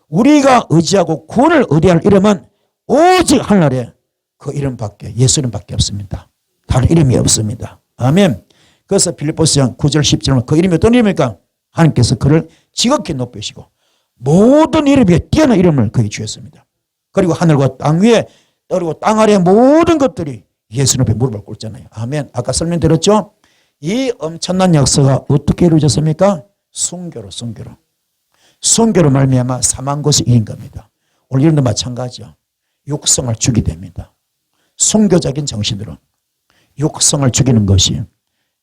우리가 의지하고 구원을 의뢰할 이름은 오직 하늘에 그 이름밖에 예수 이름밖에 없습니다. 다른 이름이 없습니다. 아멘. 그래서 빌립보서 9절 10절은 그 이름이 어떤 이름입니까? 하나님께서 그를 지극히 높이시고 모든 이름 위에 뛰어난 이름을 그에게 주셨습니다. 그리고 하늘과 땅 위에 그리고 땅 아래 모든 것들이 예수 앞에 무릎을 꿇잖아요. 아멘. 아까 설명드렸죠? 이 엄청난 역사가 어떻게 이루어졌습니까? 순교로 말미암아 사망 것이 이긴 겁니다. 오늘 이런도 마찬가지죠. 육성을 죽이게 됩니다. 순교적인 정신으로 육성을 죽이는 것이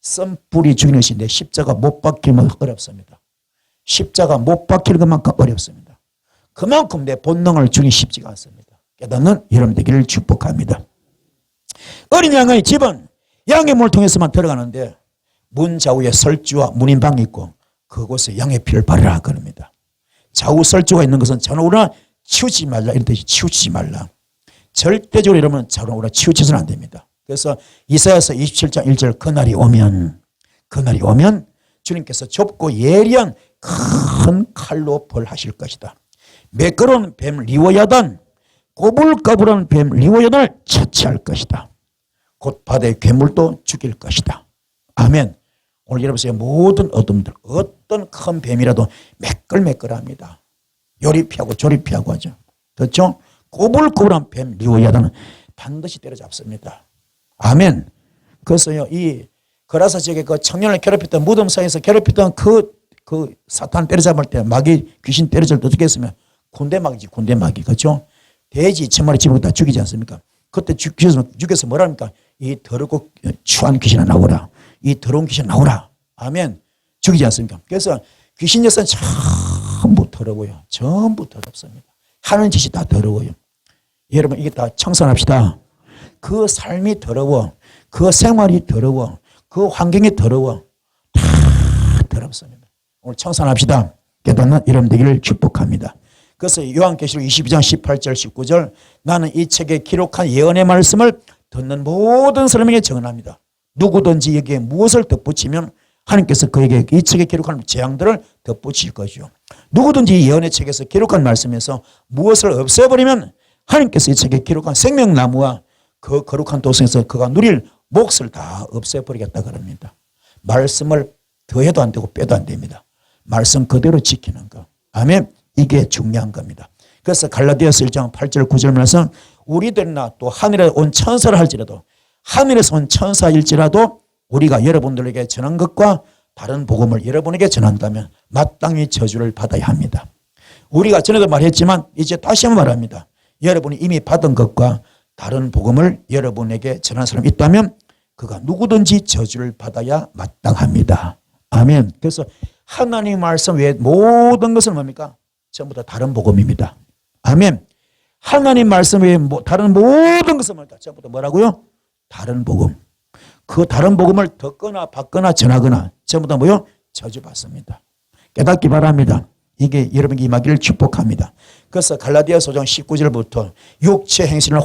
썸뿌리 죽이는 것인데 십자가 못 박히면 어렵습니다. 십자가 못 박히는 것만큼 어렵습니다. 그만큼 내 본능을 죽이기 쉽지가 않습니다. 깨닫는 여러분 되기를 축복합니다. 어린 양의 집은 양의 문을 통해서만 들어가는데 문 좌우에 설주와 문인방이 있고 그곳에 양의 피를 바르라 그럽니다. 좌우 설주가 있는 것은 전우나 치우치지 말라 이런 뜻이 치우치지 말라. 절대적으로 이러면 전우나 치우치서는 안 됩니다. 그래서 이사야서 27장 1절 그날이 오면 주님께서 좁고 예리한 큰 칼로 벌하실 것이다. 매끄러운 뱀 리워야단 꼬불까불한 뱀 리워야단을 처치할 것이다. 곧 바다의 괴물도 죽일 것이다. 아멘. 오늘 여러분의 모든 어둠들 어떤 큰 뱀이라도 매끌매끌합니다. 요리 피하고 조리 피하고 하죠. 그렇죠? 꼬불꼬불한 뱀 리워야단은 반드시 때려잡습니다. 아멘. 그래서요 이 거라사 지역에 그 청년을 괴롭혔던 무덤사에서 괴롭혔던 그 사탄 때려잡을 때 마귀 귀신 때려잡을 때 어떻게 했으면 군대마귀지 군대마귀 그렇죠? 돼지 1000마리 집어다 죽이지 않습니까? 그때 죽여서 뭐랍니까? 이 더럽고 추한 귀신아 나오라. 이 더러운 귀신 나오라. 아멘. 죽이지 않습니까? 그래서 귀신 역사는 전부 더러워요. 전부 더럽습니다. 하는 짓이 다 더러워요. 여러분 이게 다 청산합시다. 그 삶이 더러워. 그 생활이 더러워. 그 환경이 더러워. 다 더럽습니다. 오늘 청산합시다. 깨닫는 여러분 되기를 축복합니다. 그래서 요한계시록 22장 18절 19절 나는 이 책에 기록한 예언의 말씀을 듣는 모든 사람에게 증언합니다. 누구든지 여기에 무엇을 덧붙이면 하나님께서 그에게 이 책에 기록한 재앙들을 덧붙일 것이요. 누구든지 예언의 책에서 기록한 말씀에서 무엇을 없애버리면 하나님께서 이 책에 기록한 생명나무와 그 거룩한 도성에서 그가 누릴 몫을 다 없애버리겠다 그럽니다. 말씀을 더해도 안 되고 빼도 안 됩니다. 말씀 그대로 지키는 것. 아멘. 이게 중요한 겁니다. 그래서 갈라디아서 1장 8절 9절 말씀 우리들이나 또 하늘에 온 천사를 할지라도 하늘에서 온 천사일지라도 우리가 여러분들에게 전한 것과 다른 복음을 여러분에게 전한다면 마땅히 저주를 받아야 합니다. 우리가 전에도 말했지만 이제 다시 한번 말합니다. 여러분이 이미 받은 것과 다른 복음을 여러분에게 전한 사람이 있다면 그가 누구든지 저주를 받아야 마땅합니다. 아멘. 그래서 하나님 말씀 외에 모든 것은 뭡니까? 전부 다 다른 복음입니다. 아멘. 하나님 말씀 외에 다른 모든 것은 뭡니까? 전부 다 뭐라고요? 다른 복음. 그 다른 복음을 듣거나 받거나 전하거나 전부 다 뭐요? 저주받습니다. 깨닫기 바랍니다. 이게 여러분에게 임하기를 축복합니다. 그래서 갈라디아서 5장 19절부터 육체 행실을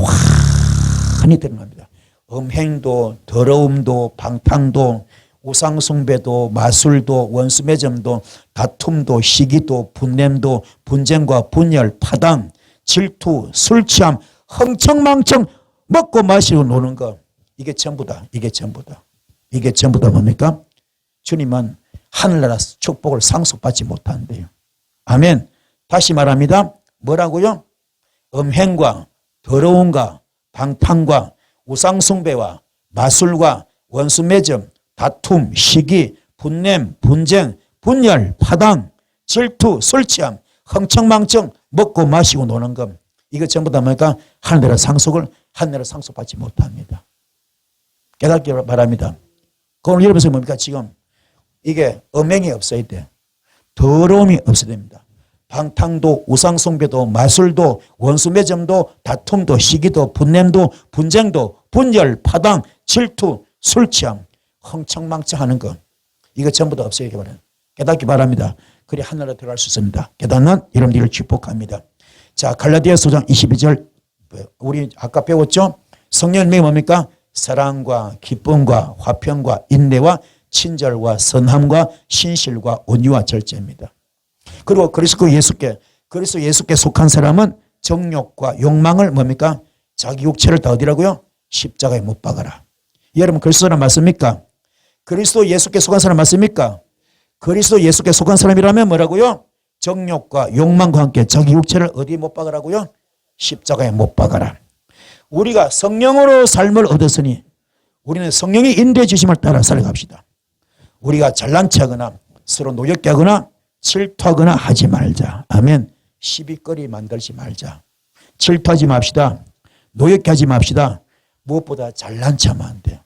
환히 드러납니다. 음행도 더러움도 방탕도 우상숭배도 마술도 원수매점도 다툼도 시기도 분냄도 분쟁과 분열 파당 질투 술취함 흥청망청 먹고 마시고 노는 것 이게 전부다. 이게 전부다. 이게 전부다 뭡니까? 주님은 하늘나라 축복을 상속받지 못한대요. 아멘. 다시 말합니다. 뭐라고요? 음행과 더러움과 방탕과 우상숭배와 마술과 원수매점 다툼, 시기, 분냄, 분쟁, 분열, 파당, 질투, 술취함, 흥청망청 먹고 마시고 노는 것 이거 전부 다 뭡니까? 하늘의 상속받지 못합니다. 깨닫기 바랍니다. 그럼 여러분들 뭡니까? 지금 이게 음행이 없어야 돼. 더러움이 없어야 됩니다. 방탕도, 우상숭배도, 마술도, 원수매점도, 다툼도, 시기도, 분냄도, 분쟁도, 분열, 파당, 질투, 술취함, 흥청망청하는 것, 이거 전부 다 없어야 바랍니다. 깨닫기 바랍니다. 그래 하늘로 들어갈 수 있습니다. 깨닫는 여러분들을 축복합니다. 자, 갈라디아서 5장 22절, 우리 아까 배웠죠? 성령님이 뭡니까? 사랑과 기쁨과 화평과 인내와 친절과 선함과 신실과 온유와 절제입니다. 그리고 그리스도 예수께 속한 사람은 정욕과 욕망을 뭡니까? 자기 육체를 다 어디라고요? 십자가에 못 박아라. 여러분 그리스도 사람 맞습니까? 그리스도 예수께 속한 사람 맞습니까? 그리스도 예수께 속한 사람이라면 뭐라고요? 정욕과 욕망과 함께 자기 육체를 어디 못 박으라고요? 십자가에 못 박아라. 우리가 성령으로 삶을 얻었으니 우리는 성령이 인도해 주심을 따라 살아갑시다. 우리가 잘난 척하거나 서로 노엽게 하거나 질투하거나 하지 말자. 아멘. 시비거리 만들지 말자. 질투하지 맙시다. 노엽게 하지 맙시다. 무엇보다 잘난 척하면 안 돼요.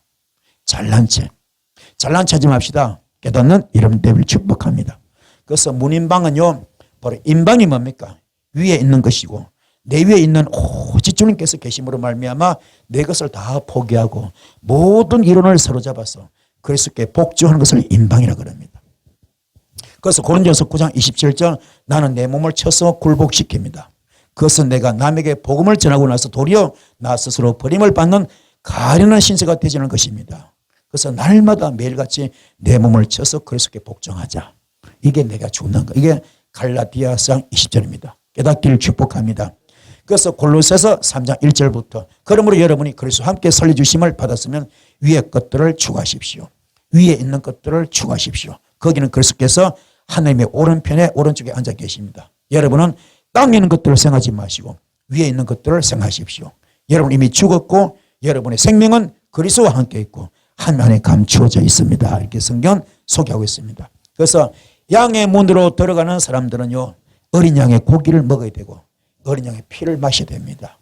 잘난 척 하지 맙시다. 깨닫는 여러분들을 축복합니다. 그래서 문인방은요, 바로 인방이 뭡니까? 위에 있는 것이고 내 위에 있는 오직 주님께서 계심으로 말미암아 내 것을 다 포기하고 모든 이론을 사로잡아서 그리스도께 복종하는 것을 인방이라고 합니다. 그래서 고린도전서 9장 27절 나는 내 몸을 쳐서 굴복시킵니다. 그것은 내가 남에게 복음을 전하고 나서 도리어 나 스스로 버림을 받는 가련한 신세가 되지는 것입니다. 그래서 날마다 매일같이 내 몸을 쳐서 그리스도께 복종하자. 이게 내가 죽는 거. 이게 갈라디아서 20절입니다. 깨닫기를 축복합니다. 그래서 골로새서 3장 1절부터 그러므로 여러분이 그리스도와 함께 살려주심을 받았으면 위의 것들을 추구하십시오. 위에 있는 것들을 추구하십시오. 거기는 그리스도께서 하나님의 오른편에 오른쪽에 앉아 계십니다. 여러분은 땅에 있는 것들을 생각하지 마시고 위에 있는 것들을 생각하십시오. 여러분 이미 죽었고 여러분의 생명은 그리스도와 함께 있고 하나님 안에 감추어져 있습니다. 이렇게 성경 소개하고 있습니다. 그래서 양의 문으로 들어가는 사람들은요, 어린 양의 고기를 먹어야 되고 어린 양의 피를 마셔야 됩니다.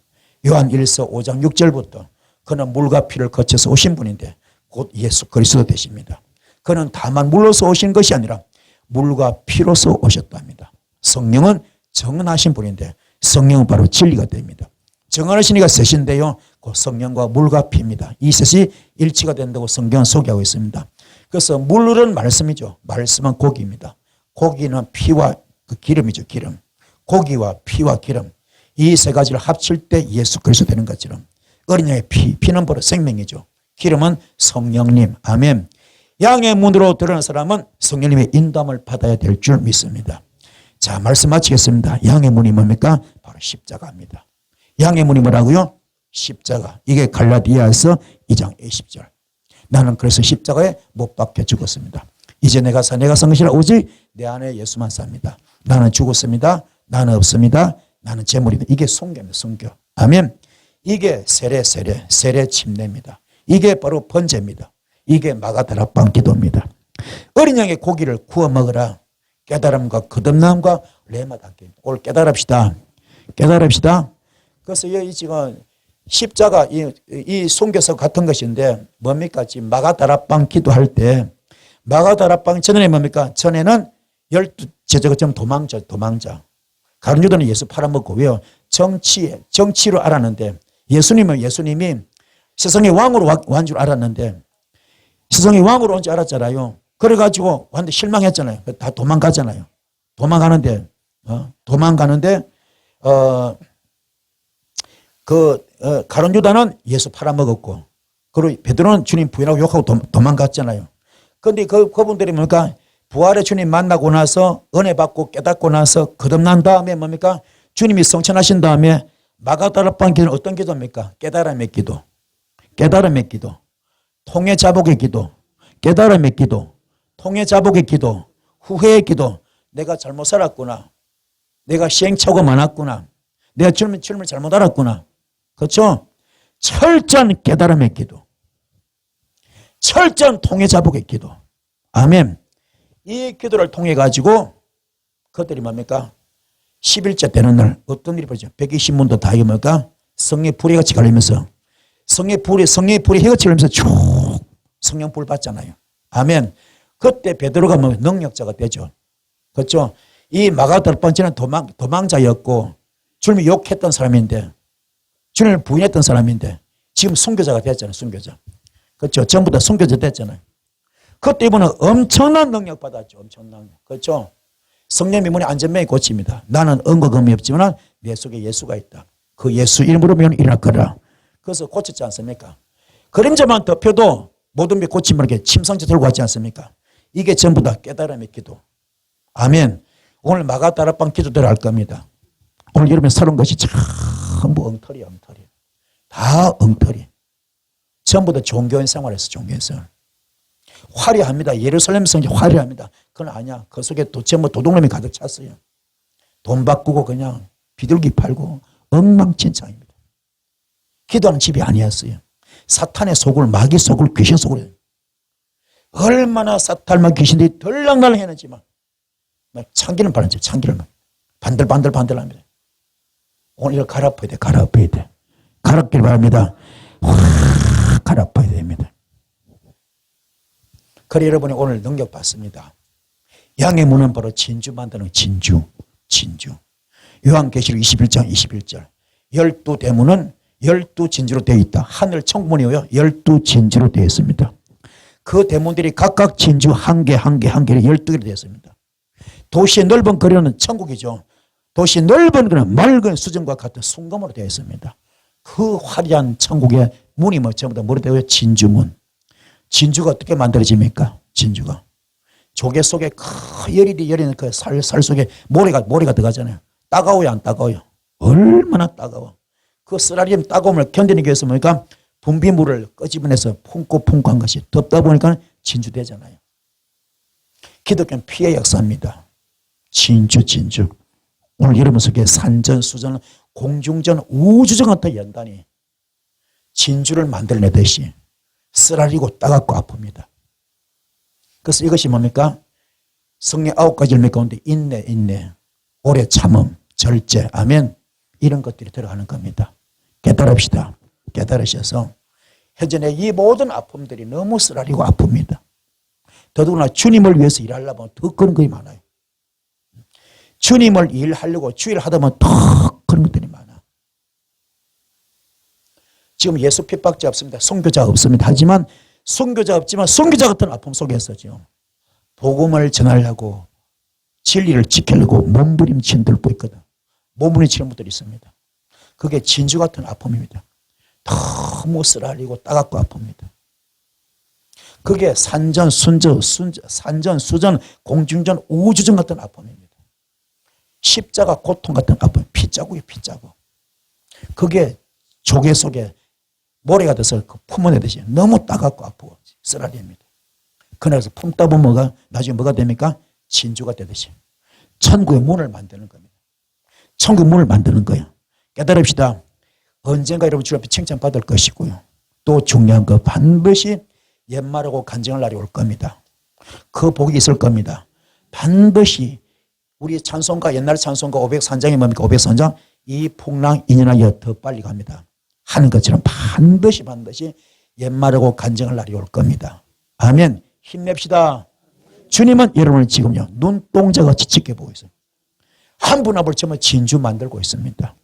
요한 1서 5장 6절부터 그는 물과 피를 거쳐서 오신 분인데 곧 예수 그리스도 되십니다. 그는 다만 물로서 오신 것이 아니라 물과 피로서 오셨답니다. 성령은 정언하신 분인데 성령은 바로 진리가 됩니다. 정언하신 이가 셋인데요, 그 성령과 물과 피입니다. 이 셋이 일치가 된다고 성경은 소개하고 있습니다. 그래서 물은 말씀이죠. 말씀은 고기입니다. 고기는 피와 그 기름이죠. 기름. 고기와 피와 기름. 이 세 가지를 합칠 때 예수 그리스도 되는 것처럼 어린 양의 피는 바로 생명이죠. 기름은 성령님. 아멘. 양의 문으로 들어가는 사람은 성령님의 인도함을 받아야 될 줄 믿습니다. 자, 말씀 마치겠습니다. 양의 문이 뭡니까? 바로 십자가입니다. 양의 문이 뭐라고요? 십자가. 이게 갈라디아서 2장 20절. 나는 그래서 십자가에 못 박혀 죽었습니다. 이제 내가 산 것이라 오직 내 안에 예수만 삽니다. 나는 죽었습니다. 나는 없습니다. 나는 재물이다. 이게 성교입니다. 성교. 아멘. 이게 세례 침례입니다. 이게 바로 번제입니다. 이게 마가다락방 기도입니다. 어린 양의 고기를 구워 먹으라. 깨달음과 거듭남과 레마 닿게. 오늘 깨달읍시다. 깨달읍시다. 그래서 이 지금 십자가 이 선교서 같은 것인데 뭡니까? 지금 마가다락방 기도할 때 마가다락방 전에 뭡니까? 전에는 12제자가 좀 도망자. 가룟 유다는 예수 팔아먹고 왜요? 정치로 알았는데 예수님이 세상의 왕으로 온 줄 알았는데 세상의 왕으로 온 줄 알았잖아요. 그래가지고 완전 실망했잖아요. 다 도망가잖아요. 도망가는데 가룟 유다는 예수 팔아먹었고 그리고 베드로는 주님 부인하고 욕하고 도망갔잖아요. 그런데 그분들이 뭡니까? 부활의 주님 만나고 나서 은혜 받고 깨닫고 나서 거듭난 다음에 뭡니까? 주님이 성천하신 다음에 마가다락방 기도는 어떤 기도입니까? 깨달음의 기도. 깨달음의 기도. 통해 자복의 기도. 깨달음의 기도. 통해 자복의 기도. 후회의 기도. 내가 잘못 살았구나. 내가 시행착오가 많았구나. 내가 주님을 잘못 알았구나. 그렇죠? 철저한 깨달음의 기도. 철저한 통해 자복의 기도. 아멘. 이 기도를 통해 가지고 그들이 뭡니까? 11째 되는 날 어떤 일이 벌어져? 120문도 다 이거니까 성령의 불이 같이 갈리면서 성령의 불이 해같이 갈리면서 쭉 성령 불 받잖아요. 아멘. 그때 베드로가 뭐 능력자가 되죠. 그렇죠? 이 마가다라 번째는 도망자였고 주님을 욕했던 사람인데 주님을 부인했던 사람인데 지금 순교자가 됐잖아요. 순교자. 그렇죠? 전부 다 순교자 됐잖아요. 그때 이분은 엄청난 능력 받았죠. 엄청난. 그렇죠? 성령 이문의 안전명이 고칩니다. 나는 언거금이 없지만 내 속에 예수가 있다. 그 예수 이름으로 면 일어날 거라. 그래서 고쳤지 않습니까? 그림자만 덮여도 모든 게 고침을 이렇게 침상째 들고 왔지 않습니까? 이게 전부 다 깨달음의 기도. 아멘. 오늘 마가다락방 기도대로 할 겁니다. 오늘 여러분 서른 것이 전부 엉터리야, 엉터리. 다 엉터리. 전부 다 종교인 생활에서 종교인 생활. 화려합니다. 예루살렘 성지 화려합니다. 그건 아니야. 그 속에 전부 도둑놈이 가득 찼어요. 돈 바꾸고 그냥 비둘기 팔고 엉망진창입니다. 기도하는 집이 아니었어요. 사탄의 속을, 마귀 속을, 귀신 속을. 얼마나 사탄만 귀신들이 덜랑달랑 했는지만 참기름 바른 집, 참기름 반들반들합니다. 오늘 이거 갈아엎어야 돼, 갈아엎어야 돼. 갈아엎길 바랍니다. 확 갈아엎어야 됩니다. 그래 여러분이 오늘 능력 받습니다. 양의 문은 바로 진주 만드는 진주. 요한계시록 21장 21절 12대문은 12진주로 되어 있다. 하늘 천국문이요 12진주로 되어 있습니다. 그 대문들이 각각 진주 한 개를 12개로 되어 있습니다. 도시의 넓은 거리는 천국이죠. 도시의 넓은 거리는 맑은 수정과 같은 순금으로 되어 있습니다. 그 화려한 천국의 문이 뭐 전부 다 뭐로 되어 있어요? 진주문. 진주가 어떻게 만들어집니까? 진주가 조개 속에 열이는 그 살 속에 모래가 들어가잖아요. 따가워요, 안 따가워요? 얼마나 따가워. 그 쓰라림 따가움을 견디는 게 있으면 그러니까 분비물을 끄집어내서 품고 한 것이 덥다 보니까 진주 되잖아요. 기독교는 피의 역사입니다. 진주. 오늘 여러분 속에 산전, 수전, 공중전, 우주전 같은 연단이 진주를 만들어내듯이 쓰라리고 따갑고 아픕니다. 그래서 이것이 뭡니까? 성령 9가지 열매 가운데 인내, 오래 참음, 절제, 아멘. 이런 것들이 들어가는 겁니다. 깨달읍시다. 깨달으셔서 현재 이 모든 아픔들이 너무 쓰라리고 아픕니다. 더더구나 주님을 위해서 일하려면 더 그런 것이 많아요. 주님을 일하려고 주일 하다 보면 더 그런 것들이 많아. 지금 예수 핍박자 없습니다. 선교자 없습니다. 하지만 선교자 없지만 선교자 같은 아픔 속에서 지금 복음을 전하려고 진리를 지키려고 몸부림치는 들고 있거든. 몸부림치는 분들이 있습니다. 그게 진주 같은 아픔입니다. 너무 쓰라리고 따갑고 아픕니다. 그게 산전, 수전, 공중전, 우주전 같은 아픔입니다. 십자가 고통 같은 아픔, 피자국이에요, 피자국. 그게 조개 속에 모래가 돼서 품어내듯이 너무 따갑고 아프고 쓰라립니다. 그래서 품다 보면 나중에 뭐가 됩니까? 진주가 되듯이 천국의 문을 만드는 겁니다. 천국의 문을 만드는 거예요. 깨달읍시다. 언젠가 여러분 주 앞에 칭찬받을 것이고요. 또 중요한 거 반드시 옛말하고 간증할 날이 올 겁니다. 그 복이 있을 겁니다. 반드시 우리 찬송가 옛날 찬송가 503장이 뭡니까? 503장 이 풍랑 인연하여 더 빨리 갑니다. 하는 것처럼 반드시 옛말하고 간증할 날이 올 겁니다. 아멘. 힘냅시다. 주님은 여러분을 지금요 눈동자같이 지켜보고 있어요. 한 분 앞을 정말 진주 만들고 있습니다.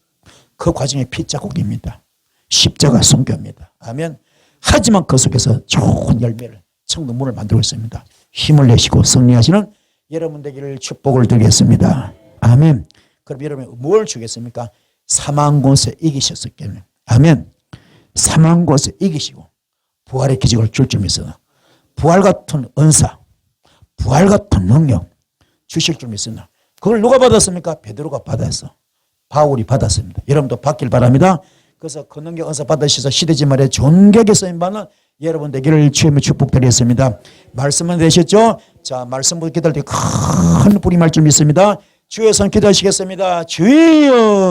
그 과정이 피자국입니다. 십자가 선교입니다. 아멘. 하지만 그 속에서 좋은 열매를 천국 문을 만들고 있습니다. 힘을 내시고 승리하시는 여러분 되기를 축복을 드리겠습니다. 아멘. 그럼 여러분 뭘 주겠습니까? 사망 곳에 이기셨기 때문에. 아멘. 사망 곳에 이기시고 부활의 기적을 줄 줄 믿습니다. 부활 같은 은사, 부활 같은 능력 주실 줄 믿습니다. 그걸 누가 받았습니까? 베드로가 받았어. 바울이 받았습니다. 여러분도 받길 바랍니다. 그래서 그 능력 은사 받으셔서 시대지 말에 존경의 쓰임받는 여러분 되기를 주님의 축복드리겠습니다. 말씀은 되셨죠? 자, 말씀 기도할 때 큰 불이 말 줄 믿습니다. 주의 손 기도하시겠습니다. 주여.